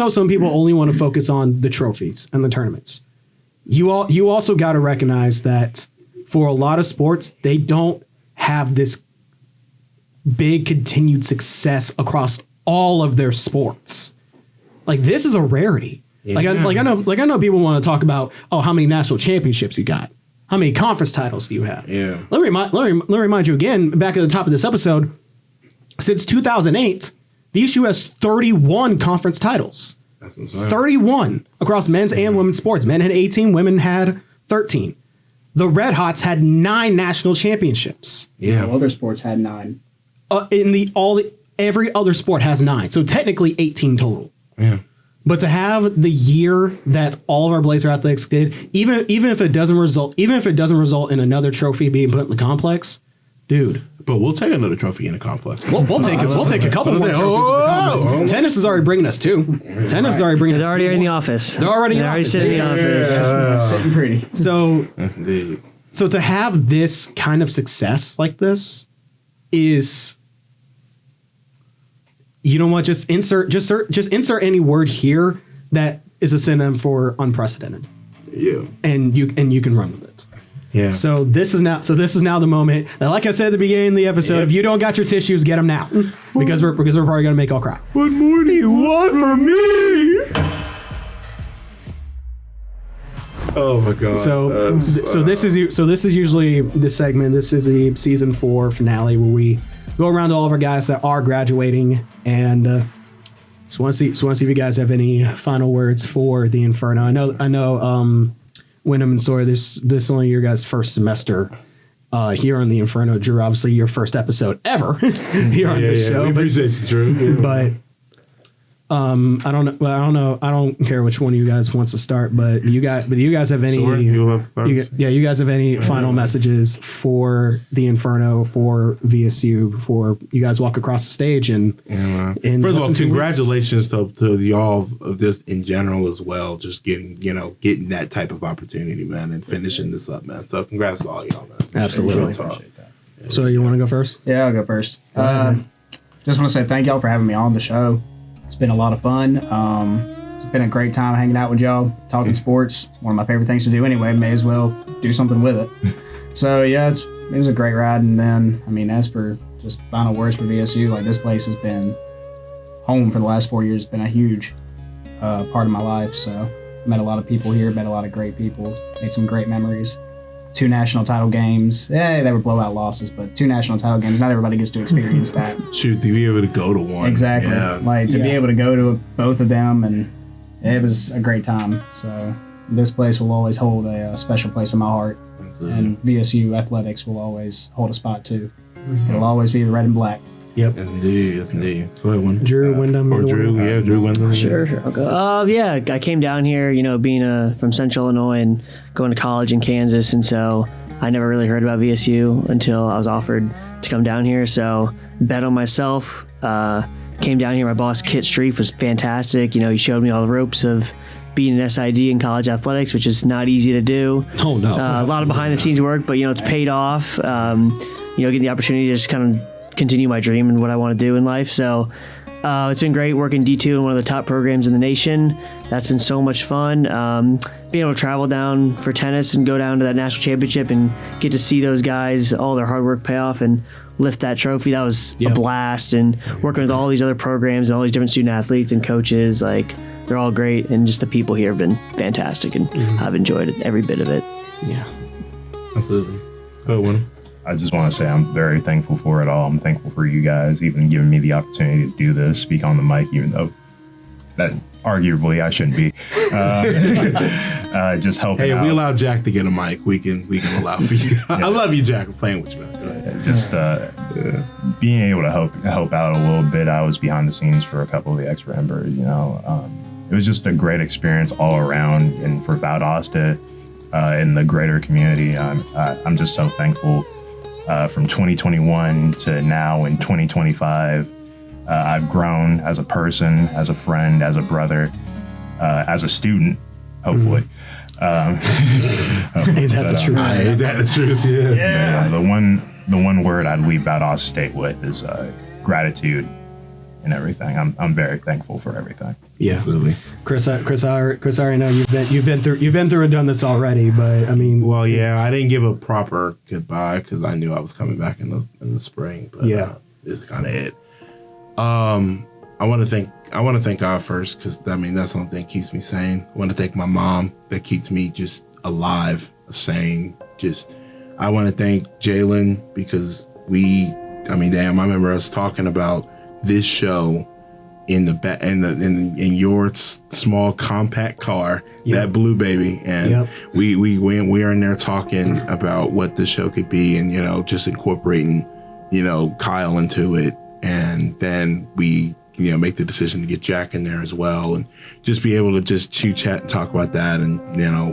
some people only want to focus on the trophies and the tournaments, you also got to recognize that for a lot of sports, they don't have this big continued success across all of their sports. Like, this is a rarity. Yeah. I know people want to talk about, how many national championships you got, how many conference titles do you have? Yeah. Let me remind you again, back at the top of this episode, since 2008, VSU has 31 conference titles. That's insane. 31 across men's and women's sports. Men had 18, women had 13. The Red Hots had 9 national championships. Yeah. Other sports had 9. Every other sport has 9, so technically 18 total. Yeah. But to have the year that all of our Blazer athletics did, even if it doesn't result in another trophy being put in the complex, dude. But we'll take another trophy in the complex. We'll take a couple more trophies in the complex. Tennis is already bringing us 2. Tennis is already bringing us 2. They're already in the office. They're already sitting in the office. Sitting pretty. So yes, indeed. So to have this kind of success like this is, you know what? Just insert any word here that is a synonym for unprecedented. Yeah. And you can run with it. Yeah. So this is now the moment. And like I said at the beginning of the episode, if you don't got your tissues, get them now, because we're probably gonna make all cry. What more do you want from me? Oh my god. So this is usually the segment. This is the season 4 finale where we go around to all of our guys that are graduating, and just want to see if you guys have any final words for the Inferno. I know. Wyndham and Sawyer, this is only your guys' first semester here on the Inferno. Drew, obviously your first episode ever here on the show. We appreciate you, Drew. But I don't know. I don't care which one of you guys wants to start, but do you guys have any? Sawyer, you'll have first. You guys have any final messages for the Inferno, for VSU, for you guys walk across the stage and first of all, congratulations to y'all of this in general as well. Just getting that type of opportunity, man, and finishing this up, man. So congrats to all y'all, man. Absolutely. So you want to go first? Yeah, I'll go first. Just want to say thank y'all for having me on the show. It's been a lot of fun. It's been a great time hanging out with y'all, talking sports. One of my favorite things to do anyway. May as well do something with it. So yeah, it was a great ride. And then, as for just final words for VSU, like, this place has been home for the last 4 years. It's been a huge part of my life. So met a lot of people here, met a lot of great people, made some great memories. 2 national title games. They were blowout losses, but 2 national title games. Not everybody gets to experience that. Shoot, to be able to go to one. Exactly. Yeah. To be able to go to both of them, and it was a great time. So this place will always hold a special place in my heart. Absolutely. And VSU athletics will always hold a spot too. Mm-hmm. It'll always be the red and black. Yep. Yes, indeed. Go ahead, Wyndham. Drew, Wyndham. Or Drew, Drew Wyndham. Sure, I'll go. I came down here, being from Central Illinois and going to college in Kansas, and so I never really heard about VSU until I was offered to come down here. So bet on myself. Came down here. My boss, Kit Streif, was fantastic. He showed me all the ropes of being an SID in college athletics, which is not easy to do. Oh, no. A lot of behind-the-scenes work, but, it's paid off. Getting the opportunity to just kind of continue my dream and what I want to do in life. So it's been great working D2 in one of the top programs in the nation. That's been so much fun. Being able to travel down for tennis and go down to that national championship and get to see those guys, all their hard work pay off, and lift that trophy. That was a blast. And working with all these other programs and all these different student athletes and coaches, like they're all great. And just the people here have been fantastic, and I've enjoyed every bit of it. Yeah, absolutely. Go Wyndham. I just want to say I'm very thankful for it all. I'm thankful for you guys even giving me the opportunity to do this, speak on the mic, even though that arguably I shouldn't be. Just helping out. Hey, we allow Jack to get a mic. We can allow for you. I love you, Jack. I'm playing with you, man. Go ahead. Just being able to help out a little bit. I was behind the scenes for a couple of the extra embers. It was just a great experience all around, and for Valdosta in the greater community, I'm just so thankful. From 2021 to now in 2025, I've grown as a person, as a friend, as a brother, as a student, hopefully. Ain't that the truth? Ain't that the truth? Yeah. The one word I'd leave Valdosta State with is gratitude and everything. I'm very thankful for everything. Yeah, absolutely. Chris, I know you've been through and done this already, but I mean, well, yeah, I didn't give a proper goodbye because I knew I was coming back in the spring. But this is kind of it. I want to thank God first, because that's the only thing that keeps me sane. I want to thank my mom that keeps me just alive, sane. I want to thank Jaylan, because I remember us talking about this show in your small compact car, that blue baby, and we are in there talking about what the show could be, and just incorporating Kyle into it, and then we make the decision to get Jack in there as well, and just be able to just chit chat and talk about that, and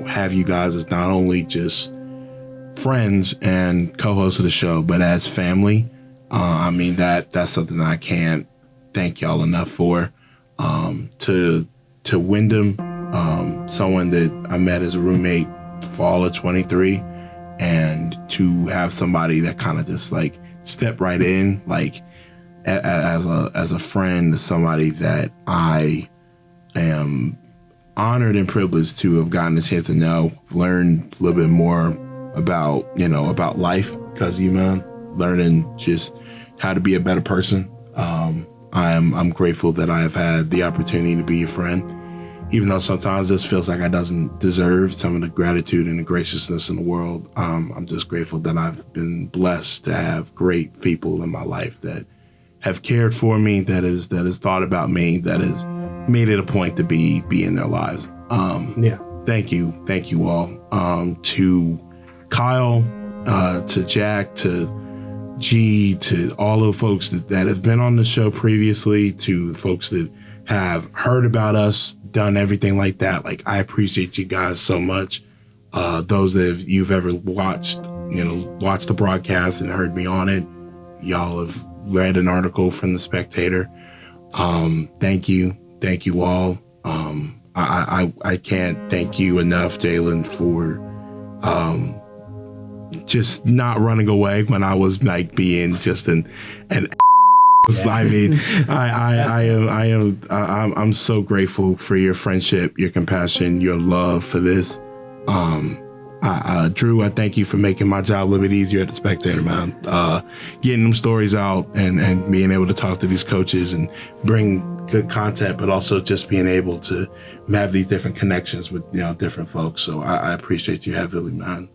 have you guys as not only just friends and co-hosts of the show, but as family. That's something that I can't thank y'all enough for. To Wyndham, someone that I met as a roommate fall of 23, and to have somebody that kind of just like step right in, like as a friend, somebody that I am honored and privileged to have gotten a chance to know, learn a little bit more about life because of you, man. Learning just how to be a better person. I'm grateful that I have had the opportunity to be your friend, even though sometimes this feels like I doesn't deserve some of the gratitude and the graciousness in the world. I'm just grateful that I've been blessed to have great people in my life that have cared for me, that has thought about me, that has made it a point to be in their lives. Thank you all. To Kyle, to Jack, to G, to all the folks that have been on the show previously, to folks that have heard about us, done everything like that. Like, I appreciate you guys so much. Those that you've ever watched the broadcast and heard me on it, y'all have read an article from the Spectator. Thank you all. I can't thank you enough, Jaylan, for just not running away when I was like being just an I mean, I'm so grateful for your friendship, your compassion, your love for this. Drew, I thank you for making my job a little bit easier at the Spectator, man. Getting them stories out and being able to talk to these coaches and bring good content, but also just being able to have these different connections with different folks. So I appreciate you heavily, man.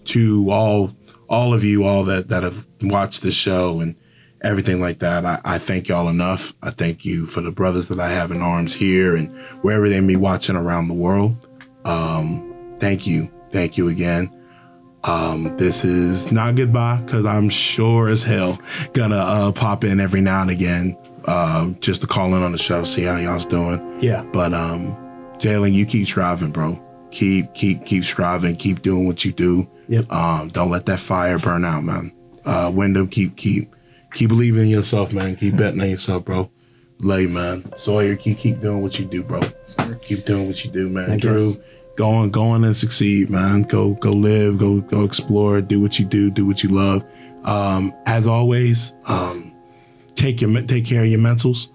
To all of you all that have watched this show and everything like that, I thank y'all enough. I thank you for the brothers that I have in arms here and wherever they may be watching around the world. Thank you again. This is not goodbye, because I'm sure as hell gonna pop in every now and again just to call in on the show, see how y'all's doing. Yeah. But Jaylan, you keep striving, bro. Keep striving. Keep doing what you do. Yep. Don't let that fire burn out, man. Wyndham, keep believing in yourself, man. Keep betting on yourself, bro. Lay, man. Sawyer, keep doing what you do, bro. Keep doing what you do, man. Drew, go on and succeed, man. Go live, go explore, do what you do what you love. As always, take care of your mentals.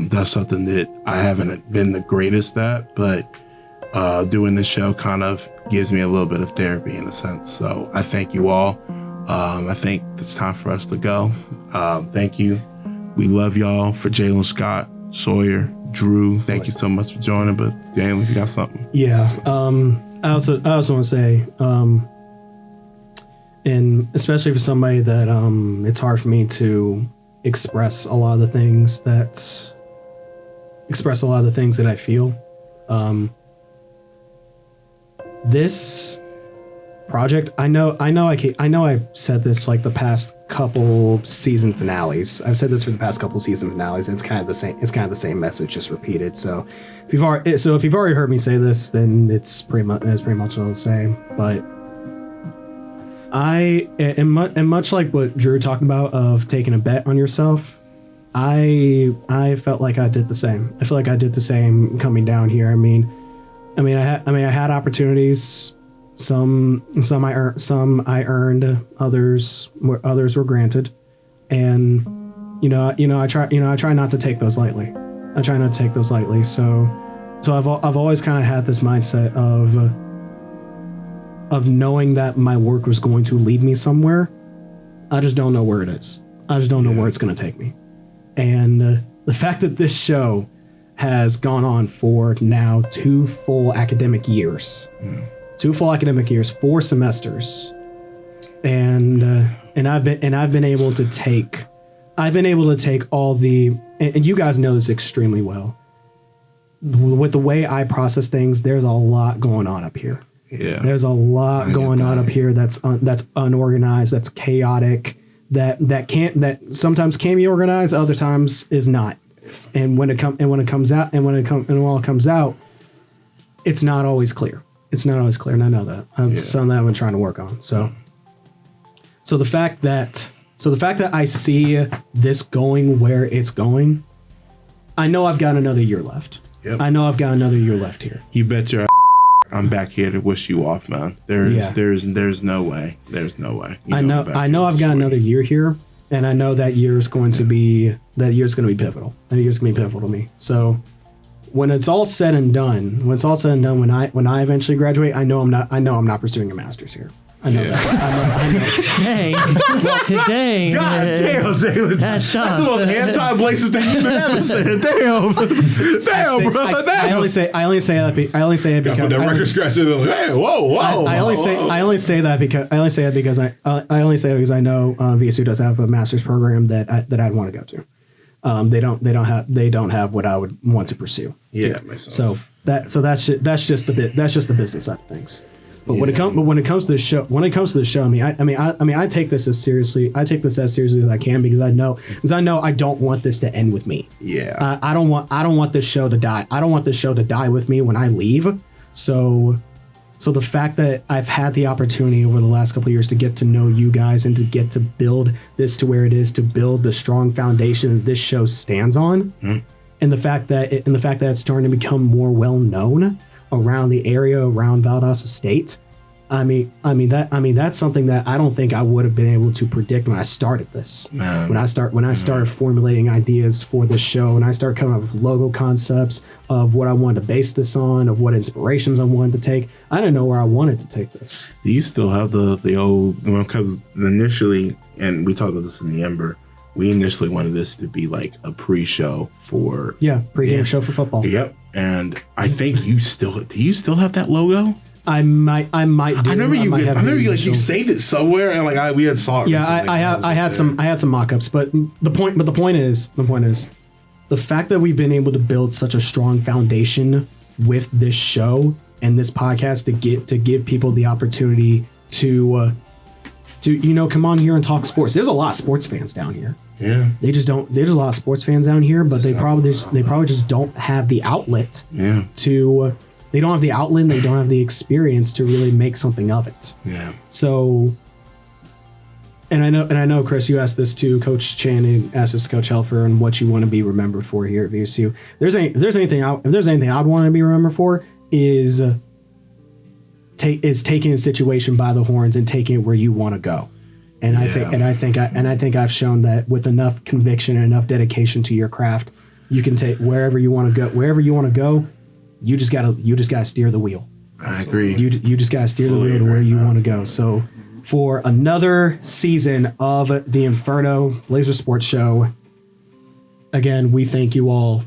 That's something that I haven't been the greatest at, but doing this show kind of gives me a little bit of therapy in a sense. So I thank you all. I think it's time for us to go. Thank you. We love y'all. For Jaylan, Scott, Sawyer, Drew, thank you so much for joining. But Jaylan, if you got something. Yeah. I also want to say, and especially for somebody that it's hard for me to express a lot of the things that I feel. This project, I know I've said this like the past couple season finales. I've said this for the past couple season finales, and it's kind of the same message, just repeated. So if you've already heard me say this, then it's pretty much all the same. But much like what Drew talked about of taking a bet on yourself, I felt like I did the same. I feel like I did the same coming down here. I mean, I had opportunities. Some I earned, others were granted, and I try not to take those lightly. So I've always kind of had this mindset of knowing that my work was going to lead me somewhere. I just don't know where it is. I just don't know where it's going to take me. And the fact that this show has gone on for now 2 full academic years. 2 full academic years, 4 semesters, and I've been able to take all the, and you guys know this extremely well. With the way I process things, there's a lot going on up here. Yeah, there's a lot going on up here that's unorganized, that's chaotic, that sometimes can be organized, other times is not. And when it comes out, it's not always clear. It's not always clear, and I know that. Something that I've been trying to work on. So the fact that I see this going where it's going, I know I've got another year left. Yep. I know I've got another year left here. You bet your I'm back here to wish you off, man. There's no way. There's no way. I know I've got another year here, and I know that year's going to be pivotal. That year's going to be pivotal to me. So when it's all said and done, when I eventually graduate, I know I'm not pursuing a master's here. I know that. Dang. God damn, Jaylan. That's the most anti-Blazers thing you've ever said. Damn, bro. I only say it because the record scratch it like, hey, whoa. I only say that because I know VSU does have a master's program that I'd want to go to. They don't have what I would want to pursue. Yeah. So that's just the business side of things. But when it comes to the show, I take this as seriously as I can because I know I don't want this to end with me. Yeah. I don't want this show to die. I don't want this show to die with me when I leave. So the fact that I've had the opportunity over the last couple of years to get to know you guys and to get to build this to where it is, to build the strong foundation that this show stands on, and the fact that it's starting to become more well known around the area, around Valdosta State. That's something that I don't think I would have been able to predict when I started this. When I started formulating ideas for this show, and I started coming up with logo concepts of what I wanted to base this on, of what inspirations I wanted to take. I didn't know where I wanted to take this. Do you still have the old, because initially, and we talked about this in the Ember, we initially wanted this to be like a pre-show for pre-game show for football. Yep. And I think do you still have that logo? I might do. I remember you saved it somewhere, and we had saw it. Yeah, I had some mock-ups, but the point is the fact that we've been able to build such a strong foundation with this show and this podcast to give people the opportunity to come on here and talk sports. There's a lot of sports fans down here. Yeah, they just don't. There's a lot of sports fans down here, but they probably just don't have the outlet. Yeah. They don't have the outlet. And they don't have the experience to really make something of it. Yeah. So, and I know, Chris, you asked this to Coach Chan and asked this to Coach Helfer and what you want to be remembered for here at VSU. If there's anything I'd want to be remembered for is taking a situation by the horns and taking it where you want to go. And I think I've shown that with enough conviction and enough dedication to your craft, you can take wherever you want to go. Wherever you want to go, you just gotta steer the wheel. I agree. You just gotta steer the wheel to where you want to go. So for another season of the Inferno Blazer Sports Show. Again, we thank you all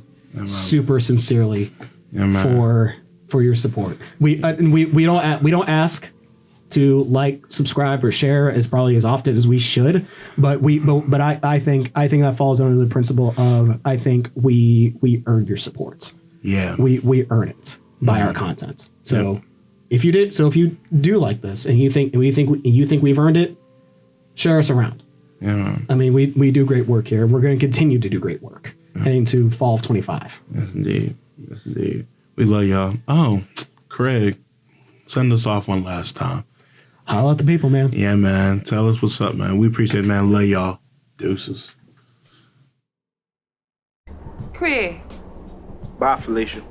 super sincerely for your support. We don't ask to like, subscribe, or share as often as we should, but I think that falls under the principle of I think we earn your support. Yeah, we earn it by our content. So if you do like this and you think we've earned it, share us around. Yeah, I mean, we do great work here. We're going to continue to do great work heading to fall of 25. Yes, indeed. We love y'all. Oh, Craig, send us off one last time. Holla at the people, man. Yeah, man. Tell us what's up, man. We appreciate it, man. Love y'all. Deuces. Craig. Bye, Felicia.